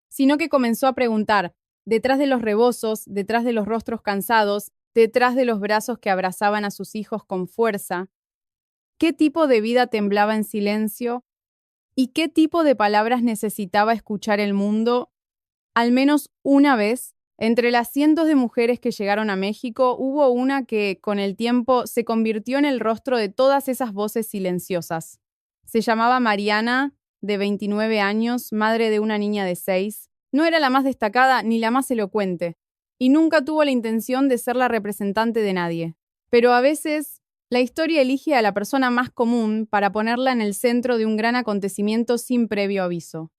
sino que comenzó a preguntar, detrás de los rebozos, detrás de los rostros cansados, detrás de los brazos que abrazaban a sus hijos con fuerza, ¿qué tipo de vida temblaba en silencio? ¿Y qué tipo de palabras necesitaba escuchar el mundo? Al menos una vez, entre las cientos de mujeres que llegaron a México, hubo una que, con el tiempo, se convirtió en el rostro de todas esas voces silenciosas. Se llamaba Mariana, de 29 años, madre de una niña de 6. No era la más destacada ni la más elocuente, y nunca tuvo la intención de ser la representante de nadie. Pero a veces, la historia elige a la persona más común para ponerla en el centro de un gran acontecimiento sin previo aviso.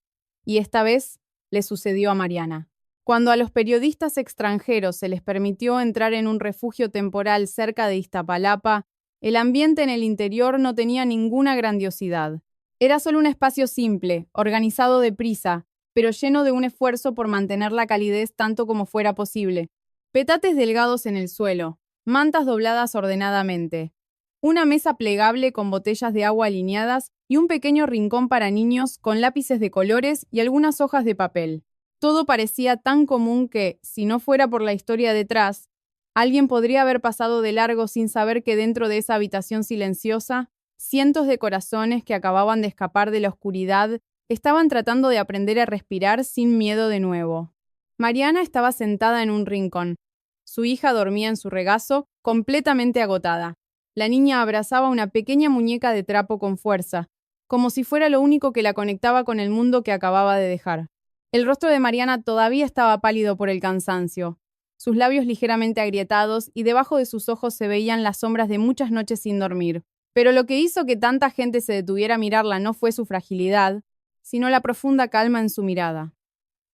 Y esta vez le sucedió a Mariana. Cuando a los periodistas extranjeros se les permitió entrar en un refugio temporal cerca de Iztapalapa, el ambiente en el interior no tenía ninguna grandiosidad. Era solo un espacio simple, organizado deprisa, pero lleno de un esfuerzo por mantener la calidez tanto como fuera posible. Petates delgados en el suelo, mantas dobladas ordenadamente, una mesa plegable con botellas de agua alineadas y un pequeño rincón para niños con lápices de colores y algunas hojas de papel. Todo parecía tan común que, si no fuera por la historia detrás, alguien podría haber pasado de largo sin saber que dentro de esa habitación silenciosa, cientos de corazones que acababan de escapar de la oscuridad estaban tratando de aprender a respirar sin miedo de nuevo. Mariana estaba sentada en un rincón. Su hija dormía en su regazo, completamente agotada. La niña abrazaba una pequeña muñeca de trapo con fuerza, como si fuera lo único que la conectaba con el mundo que acababa de dejar. El rostro de Mariana todavía estaba pálido por el cansancio, sus labios ligeramente agrietados y debajo de sus ojos se veían las sombras de muchas noches sin dormir. Pero lo que hizo que tanta gente se detuviera a mirarla no fue su fragilidad, sino la profunda calma en su mirada.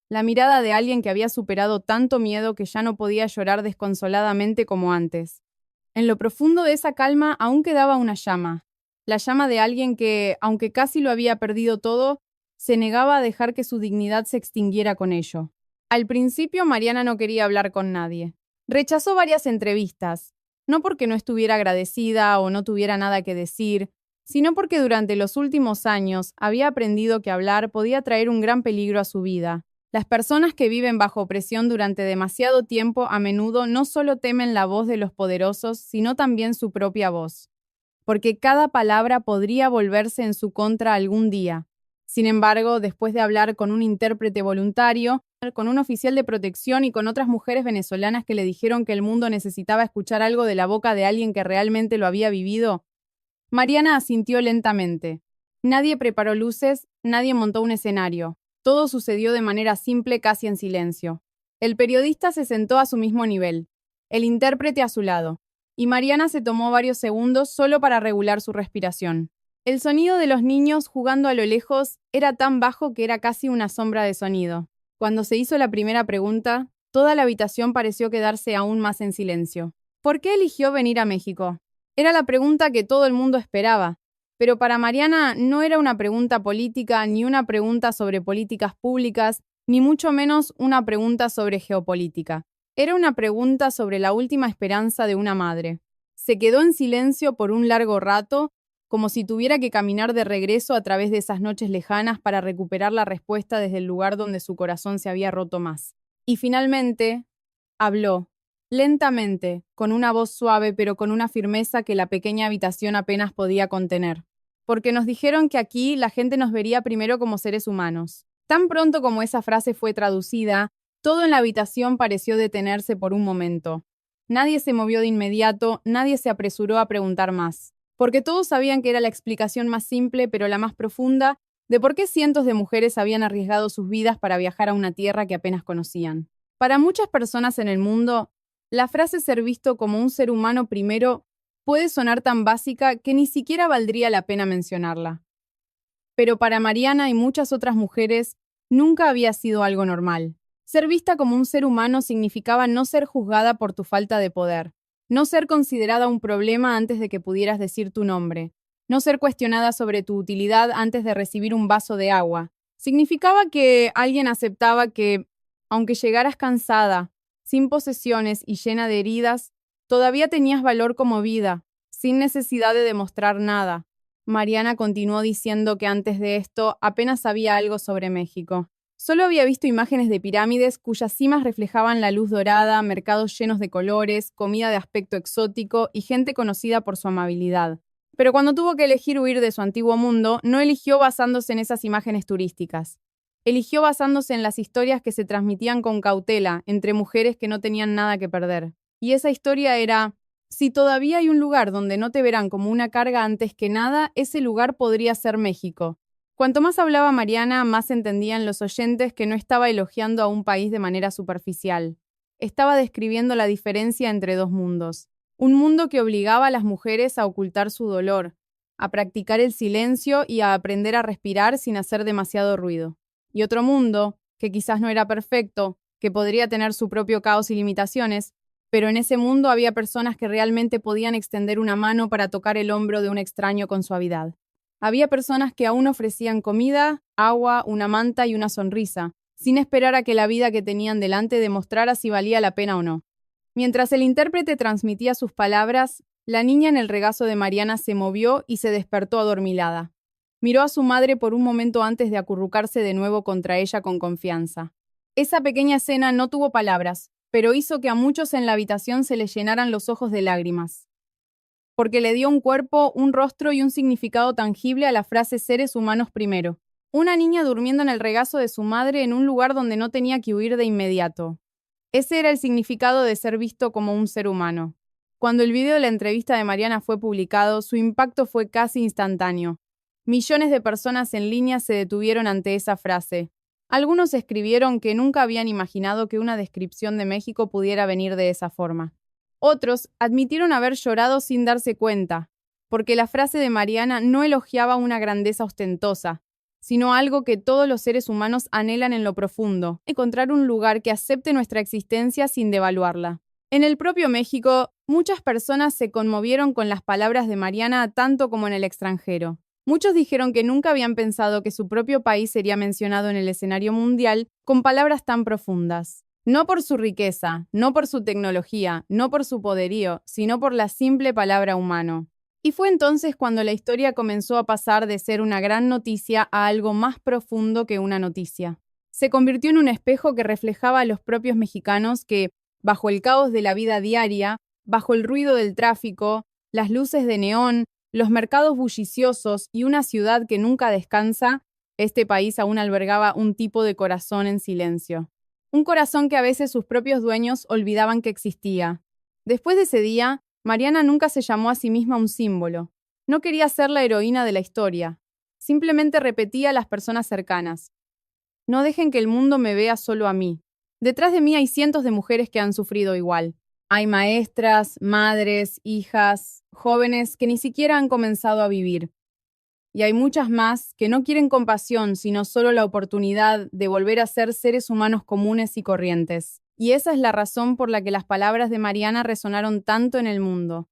La mirada de alguien que había superado tanto miedo que ya no podía llorar desconsoladamente como antes. En lo profundo de esa calma aún quedaba una llama, la llama de alguien que, aunque casi lo había perdido todo, se negaba a dejar que su dignidad se extinguiera con ello. Al principio, Mariana no quería hablar con nadie. Rechazó varias entrevistas, no porque no estuviera agradecida o no tuviera nada que decir, sino porque durante los últimos años había aprendido que hablar podía traer un gran peligro a su vida. Las personas que viven bajo presión durante demasiado tiempo a menudo no solo temen la voz de los poderosos, sino también su propia voz, porque cada palabra podría volverse en su contra algún día. Sin embargo, después de hablar con un intérprete voluntario, con un oficial de protección y con otras mujeres venezolanas que le dijeron que el mundo necesitaba escuchar algo de la boca de alguien que realmente lo había vivido, Mariana asintió lentamente. Nadie preparó luces, nadie montó un escenario. Todo sucedió de manera simple, casi en silencio. El periodista se sentó a su mismo nivel, el intérprete a su lado, y Mariana se tomó varios segundos solo para regular su respiración. El sonido de los niños jugando a lo lejos era tan bajo que era casi una sombra de sonido. Cuando se hizo la primera pregunta, toda la habitación pareció quedarse aún más en silencio. ¿Por qué eligió venir a México? Era la pregunta que todo el mundo esperaba, pero para Mariana no era una pregunta política, ni una pregunta sobre políticas públicas, ni mucho menos una pregunta sobre geopolítica. Era una pregunta sobre la última esperanza de una madre. Se quedó en silencio por un largo rato, como si tuviera que caminar de regreso a través de esas noches lejanas para recuperar la respuesta desde el lugar donde su corazón se había roto más. Y finalmente, habló, lentamente, con una voz suave pero con una firmeza que la pequeña habitación apenas podía contener. Porque nos dijeron que aquí la gente nos vería primero como seres humanos. Tan pronto como esa frase fue traducida, todo en la habitación pareció detenerse por un momento. Nadie se movió de inmediato, nadie se apresuró a preguntar más. Porque todos sabían que era la explicación más simple, pero la más profunda, de por qué cientos de mujeres habían arriesgado sus vidas para viajar a una tierra que apenas conocían. Para muchas personas en el mundo, la frase ser visto como un ser humano primero puede sonar tan básica que ni siquiera valdría la pena mencionarla. Pero para Mariana y muchas otras mujeres, nunca había sido algo normal. Ser vista como un ser humano significaba no ser juzgada por tu falta de poder. No ser considerada un problema antes de que pudieras decir tu nombre. No ser cuestionada sobre tu utilidad antes de recibir un vaso de agua. Significaba que alguien aceptaba que, aunque llegaras cansada, sin posesiones y llena de heridas, todavía tenías valor como vida, sin necesidad de demostrar nada. Mariana continuó diciendo que antes de esto apenas sabía algo sobre México. Solo había visto imágenes de pirámides cuyas cimas reflejaban la luz dorada, mercados llenos de colores, comida de aspecto exótico y gente conocida por su amabilidad. Pero cuando tuvo que elegir huir de su antiguo mundo, no eligió basándose en esas imágenes turísticas. Eligió basándose en las historias que se transmitían con cautela entre mujeres que no tenían nada que perder. Y esa historia era Si todavía hay un lugar donde no te verán como una carga antes que nada, ese lugar podría ser México. Cuanto más hablaba Mariana, más entendían los oyentes que no estaba elogiando a un país de manera superficial. Estaba describiendo la diferencia entre dos mundos. Un mundo que obligaba a las mujeres a ocultar su dolor, a practicar el silencio y a aprender a respirar sin hacer demasiado ruido. Y otro mundo, que quizás no era perfecto, que podría tener su propio caos y limitaciones, pero en ese mundo había personas que realmente podían extender una mano para tocar el hombro de un extraño con suavidad. Había personas que aún ofrecían comida, agua, una manta y una sonrisa, sin esperar a que la vida que tenían delante demostrara si valía la pena o no. Mientras el intérprete transmitía sus palabras, la niña en el regazo de Mariana se movió y se despertó adormilada. Miró a su madre por un momento antes de acurrucarse de nuevo contra ella con confianza. Esa pequeña escena no tuvo palabras, pero hizo que a muchos en la habitación se les llenaran los ojos de lágrimas, porque le dio un cuerpo, un rostro y un significado tangible a la frase seres humanos primero. Una niña durmiendo en el regazo de su madre en un lugar donde no tenía que huir de inmediato. Ese era el significado de ser visto como un ser humano. Cuando el video de la entrevista de Mariana fue publicado, su impacto fue casi instantáneo. Millones de personas en línea se detuvieron ante esa frase. Algunos escribieron que nunca habían imaginado que una descripción de México pudiera venir de esa forma. Otros admitieron haber llorado sin darse cuenta, porque la frase de Mariana no elogiaba una grandeza ostentosa, sino algo que todos los seres humanos anhelan en lo profundo: encontrar un lugar que acepte nuestra existencia sin devaluarla. En el propio México, muchas personas se conmovieron con las palabras de Mariana tanto como en el extranjero. Muchos dijeron que nunca habían pensado que su propio país sería mencionado en el escenario mundial con palabras tan profundas. No por su riqueza, no por su tecnología, no por su poderío, sino por la simple palabra humano. Y fue entonces cuando la historia comenzó a pasar de ser una gran noticia a algo más profundo que una noticia. Se convirtió en un espejo que reflejaba a los propios mexicanos que, bajo el caos de la vida diaria, bajo el ruido del tráfico, las luces de neón, los mercados bulliciosos y una ciudad que nunca descansa, este país aún albergaba un tipo de corazón en silencio. Un corazón que a veces sus propios dueños olvidaban que existía. Después de ese día, Mariana nunca se llamó a sí misma un símbolo. No quería ser la heroína de la historia. Simplemente repetía a las personas cercanas: no dejen que el mundo me vea solo a mí. Detrás de mí hay cientos de mujeres que han sufrido igual. Hay maestras, madres, hijas, jóvenes que ni siquiera han comenzado a vivir. Y hay muchas más que no quieren compasión, sino solo la oportunidad de volver a ser seres humanos comunes y corrientes. Y esa es la razón por la que las palabras de Mariana resonaron tanto en el mundo.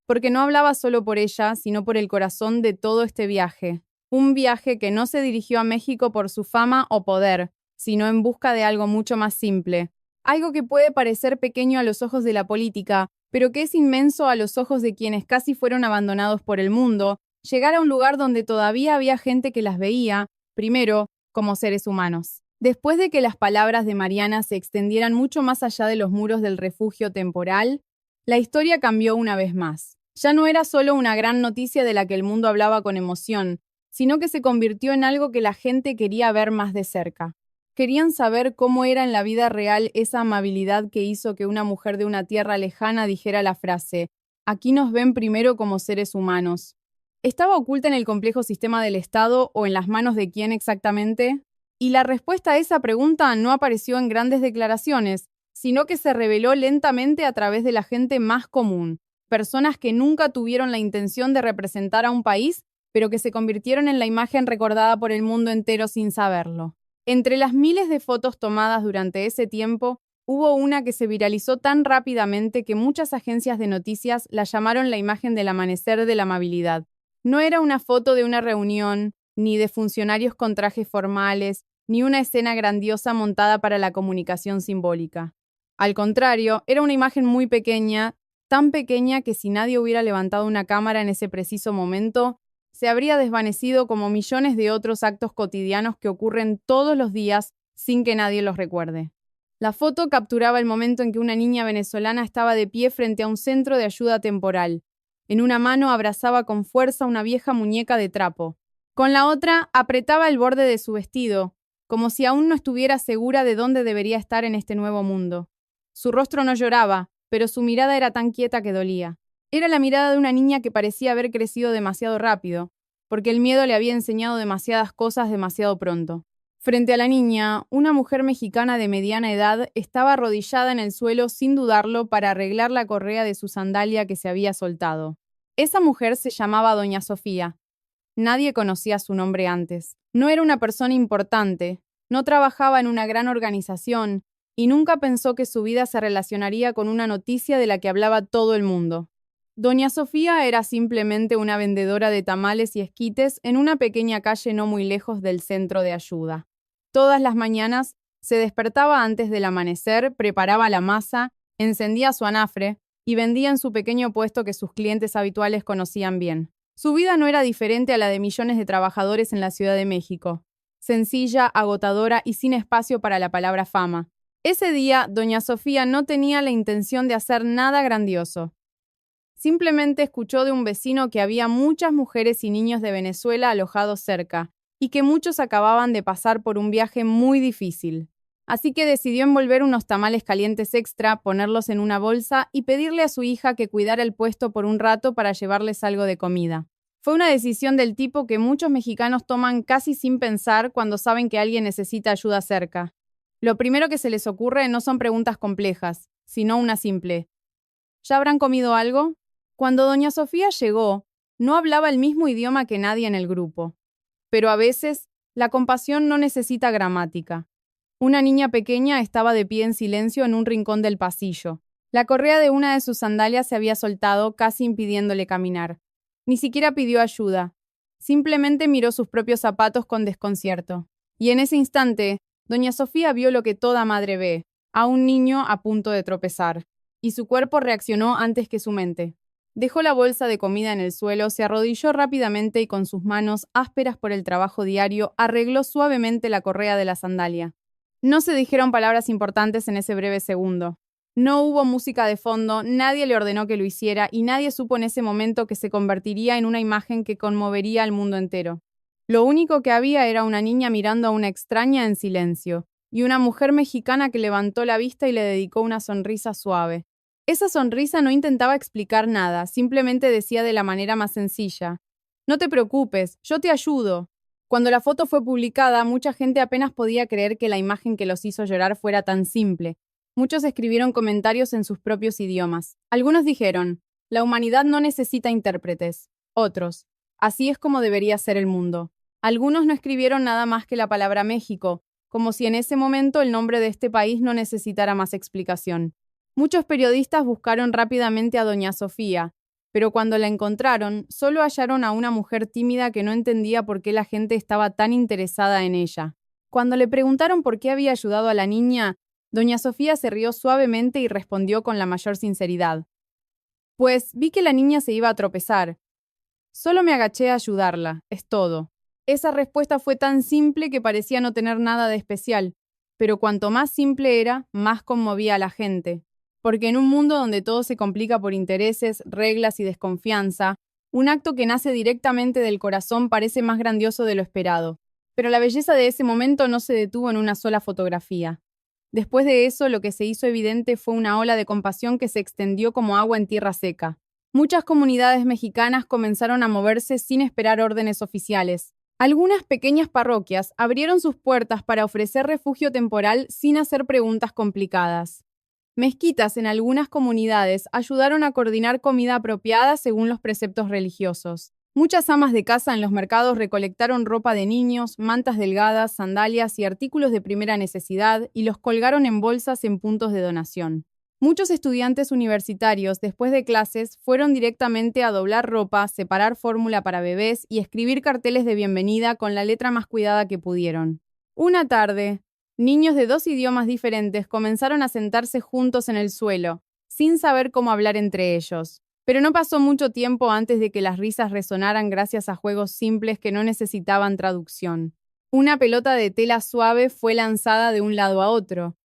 Porque no hablaba solo por ella, sino por el corazón de todo este viaje. Un viaje que no se dirigió a México por su fama o poder, sino en busca de algo mucho más simple. Algo que puede parecer pequeño a los ojos de la política, pero que es inmenso a los ojos de quienes casi fueron abandonados por el mundo: llegar a un lugar donde todavía había gente que las veía, primero, como seres humanos. Después de que las palabras de Mariana se extendieran mucho más allá de los muros del refugio temporal, la historia cambió una vez más. Ya no era solo una gran noticia de la que el mundo hablaba con emoción, sino que se convirtió en algo que la gente quería ver más de cerca. Querían saber cómo era en la vida real esa amabilidad que hizo que una mujer de una tierra lejana dijera la frase: aquí nos ven primero como seres humanos. ¿Estaba oculta en el complejo sistema del Estado o en las manos de quién exactamente? Y la respuesta a esa pregunta no apareció en grandes declaraciones, sino que se reveló lentamente a través de la gente más común, personas que nunca tuvieron la intención de representar a un país, pero que se convirtieron en la imagen recordada por el mundo entero sin saberlo. Entre las miles de fotos tomadas durante ese tiempo, hubo una que se viralizó tan rápidamente que muchas agencias de noticias la llamaron la imagen del amanecer de la amabilidad. No era una foto de una reunión, ni de funcionarios con trajes formales, ni una escena grandiosa montada para la comunicación simbólica. Al contrario, era una imagen muy pequeña, tan pequeña que si nadie hubiera levantado una cámara en ese preciso momento, se habría desvanecido como millones de otros actos cotidianos que ocurren todos los días sin que nadie los recuerde. La foto capturaba el momento en que una niña venezolana estaba de pie frente a un centro de ayuda temporal. En una mano abrazaba con fuerza una vieja muñeca de trapo. Con la otra apretaba el borde de su vestido, como si aún no estuviera segura de dónde debería estar en este nuevo mundo. Su rostro no lloraba, pero su mirada era tan quieta que dolía. Era la mirada de una niña que parecía haber crecido demasiado rápido, porque el miedo le había enseñado demasiadas cosas demasiado pronto. Frente a la niña, una mujer mexicana de mediana edad estaba arrodillada en el suelo sin dudarlo para arreglar la correa de su sandalia que se había soltado. Esa mujer se llamaba Doña Sofía. Nadie conocía su nombre antes. No era una persona importante, no trabajaba en una gran organización y nunca pensó que su vida se relacionaría con una noticia de la que hablaba todo el mundo. Doña Sofía era simplemente una vendedora de tamales y esquites en una pequeña calle no muy lejos del centro de ayuda. Todas las mañanas se despertaba antes del amanecer, preparaba la masa, encendía su anafre y vendía en su pequeño puesto que sus clientes habituales conocían bien. Su vida no era diferente a la de millones de trabajadores en la Ciudad de México. Sencilla, agotadora y sin espacio para la palabra fama. Ese día, Doña Sofía no tenía la intención de hacer nada grandioso. Simplemente escuchó de un vecino que había muchas mujeres y niños de Venezuela alojados cerca, y que muchos acababan de pasar por un viaje muy difícil. Así que decidió envolver unos tamales calientes extra, ponerlos en una bolsa y pedirle a su hija que cuidara el puesto por un rato para llevarles algo de comida. Fue una decisión del tipo que muchos mexicanos toman casi sin pensar cuando saben que alguien necesita ayuda cerca. Lo primero que se les ocurre no son preguntas complejas, sino una simple: ¿ya habrán comido algo? Cuando Doña Sofía llegó, no hablaba el mismo idioma que nadie en el grupo. Pero a veces, la compasión no necesita gramática. Una niña pequeña estaba de pie en silencio en un rincón del pasillo. La correa de una de sus sandalias se había soltado, casi impidiéndole caminar. Ni siquiera pidió ayuda. Simplemente miró sus propios zapatos con desconcierto. Y en ese instante, Doña Sofía vio lo que toda madre ve, a un niño a punto de tropezar. Y su cuerpo reaccionó antes que su mente. Dejó la bolsa de comida en el suelo, se arrodilló rápidamente y con sus manos, ásperas por el trabajo diario, arregló suavemente la correa de la sandalia. No se dijeron palabras importantes en ese breve segundo. No hubo música de fondo, nadie le ordenó que lo hiciera y nadie supo en ese momento que se convertiría en una imagen que conmovería al mundo entero. Lo único que había era una niña mirando a una extraña en silencio, y una mujer mexicana que levantó la vista y le dedicó una sonrisa suave. Esa sonrisa no intentaba explicar nada, simplemente decía de la manera más sencilla: «No te preocupes, yo te ayudo». Cuando la foto fue publicada, mucha gente apenas podía creer que la imagen que los hizo llorar fuera tan simple. Muchos escribieron comentarios en sus propios idiomas. Algunos dijeron: «La humanidad no necesita intérpretes». Otros: «Así es como debería ser el mundo». Algunos no escribieron nada más que la palabra México, como si en ese momento el nombre de este país no necesitara más explicación. Muchos periodistas buscaron rápidamente a Doña Sofía, pero cuando la encontraron, solo hallaron a una mujer tímida que no entendía por qué la gente estaba tan interesada en ella. Cuando le preguntaron por qué había ayudado a la niña, Doña Sofía se rió suavemente y respondió con la mayor sinceridad: «Pues vi que la niña se iba a tropezar. Solo me agaché a ayudarla, es todo». Esa respuesta fue tan simple que parecía no tener nada de especial, pero cuanto más simple era, más conmovía a la gente. Porque en un mundo donde todo se complica por intereses, reglas y desconfianza, un acto que nace directamente del corazón parece más grandioso de lo esperado. Pero la belleza de ese momento no se detuvo en una sola fotografía. Después de eso, lo que se hizo evidente fue una ola de compasión que se extendió como agua en tierra seca. Muchas comunidades mexicanas comenzaron a moverse sin esperar órdenes oficiales. Algunas pequeñas parroquias abrieron sus puertas para ofrecer refugio temporal sin hacer preguntas complicadas. Mezquitas en algunas comunidades ayudaron a coordinar comida apropiada según los preceptos religiosos. Muchas amas de casa en los mercados recolectaron ropa de niños, mantas delgadas, sandalias y artículos de primera necesidad y los colgaron en bolsas en puntos de donación. Muchos estudiantes universitarios, después de clases, fueron directamente a doblar ropa, separar fórmula para bebés y escribir carteles de bienvenida con la letra más cuidada que pudieron. Una tarde, niños de 2 idiomas diferentes comenzaron a sentarse juntos en el suelo, sin saber cómo hablar entre ellos. Pero no pasó mucho tiempo antes de que las risas resonaran gracias a juegos simples que no necesitaban traducción. Una pelota de tela suave fue lanzada de un lado a otro.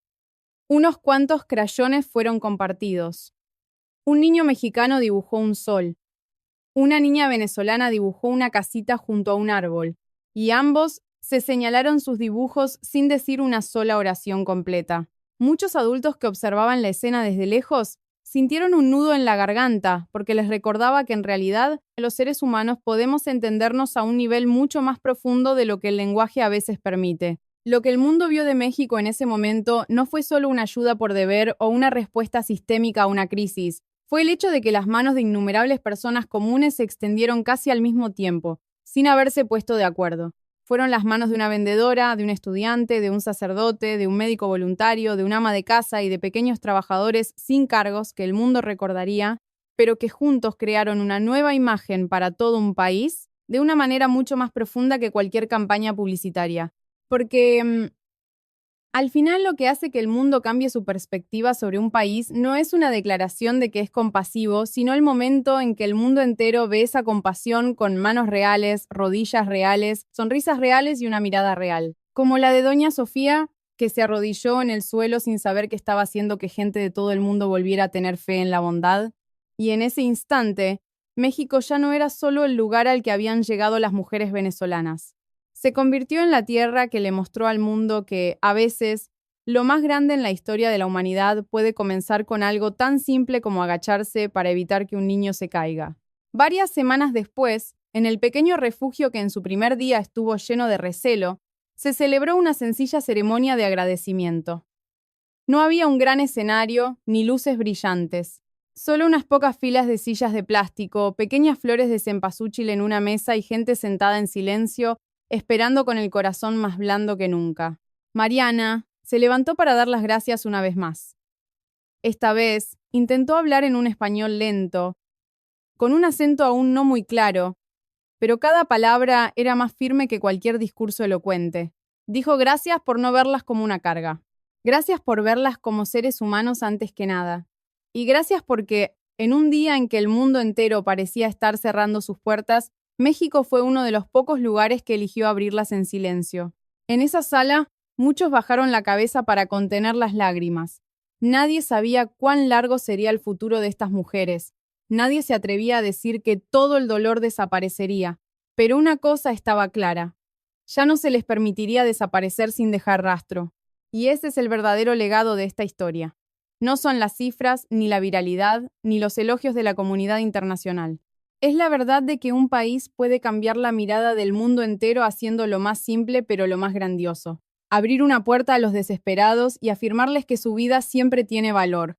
Unos cuantos crayones fueron compartidos. Un niño mexicano dibujó un sol. Una niña venezolana dibujó una casita junto a un árbol. Y ambos se señalaron sus dibujos sin decir una sola oración completa. Muchos adultos que observaban la escena desde lejos Sintieron un nudo en la garganta, porque les recordaba que en realidad los seres humanos podemos entendernos a un nivel mucho más profundo de lo que el lenguaje a veces permite. Lo que el mundo vio de México en ese momento no fue solo una ayuda por deber o una respuesta sistémica a una crisis, fue el hecho de que las manos de innumerables personas comunes se extendieron casi al mismo tiempo, sin haberse puesto de acuerdo. Fueron las manos de una vendedora, de un estudiante, de un sacerdote, de un médico voluntario, de un ama de casa y de pequeños trabajadores sin cargos que el mundo recordaría, pero que juntos crearon una nueva imagen para todo un país de una manera mucho más profunda que cualquier campaña publicitaria. Porque al final lo que hace que el mundo cambie su perspectiva sobre un país no es una declaración de que es compasivo, sino el momento en que el mundo entero ve esa compasión con manos reales, rodillas reales, sonrisas reales y una mirada real. Como la de Doña Sofía, que se arrodilló en el suelo sin saber que estaba haciendo que gente de todo el mundo volviera a tener fe en la bondad. Y en ese instante, México ya no era solo el lugar al que habían llegado las mujeres venezolanas. Se convirtió en la tierra que le mostró al mundo que, a veces, lo más grande en la historia de la humanidad puede comenzar con algo tan simple como agacharse para evitar que un niño se caiga. Varias semanas después, en el pequeño refugio que en su primer día estuvo lleno de recelo, se celebró una sencilla ceremonia de agradecimiento. No había un gran escenario ni luces brillantes, solo unas pocas filas de sillas de plástico, pequeñas flores de cempasúchil en una mesa y gente sentada en silencio, esperando con el corazón más blando que nunca. Mariana se levantó para dar las gracias una vez más. Esta vez intentó hablar en un español lento, con un acento aún no muy claro, pero cada palabra era más firme que cualquier discurso elocuente. Dijo gracias por no verlas como una carga. Gracias por verlas como seres humanos antes que nada. Y gracias porque, en un día en que el mundo entero parecía estar cerrando sus puertas, México fue uno de los pocos lugares que eligió abrirlas en silencio. En esa sala, muchos bajaron la cabeza para contener las lágrimas. Nadie sabía cuán largo sería el futuro de estas mujeres. Nadie se atrevía a decir que todo el dolor desaparecería. Pero una cosa estaba clara. Ya no se les permitiría desaparecer sin dejar rastro. Y ese es el verdadero legado de esta historia. No son las cifras, ni la viralidad, ni los elogios de la comunidad internacional. Es la verdad de que un país puede cambiar la mirada del mundo entero haciendo lo más simple pero lo más grandioso. Abrir una puerta a los desesperados y afirmarles que su vida siempre tiene valor,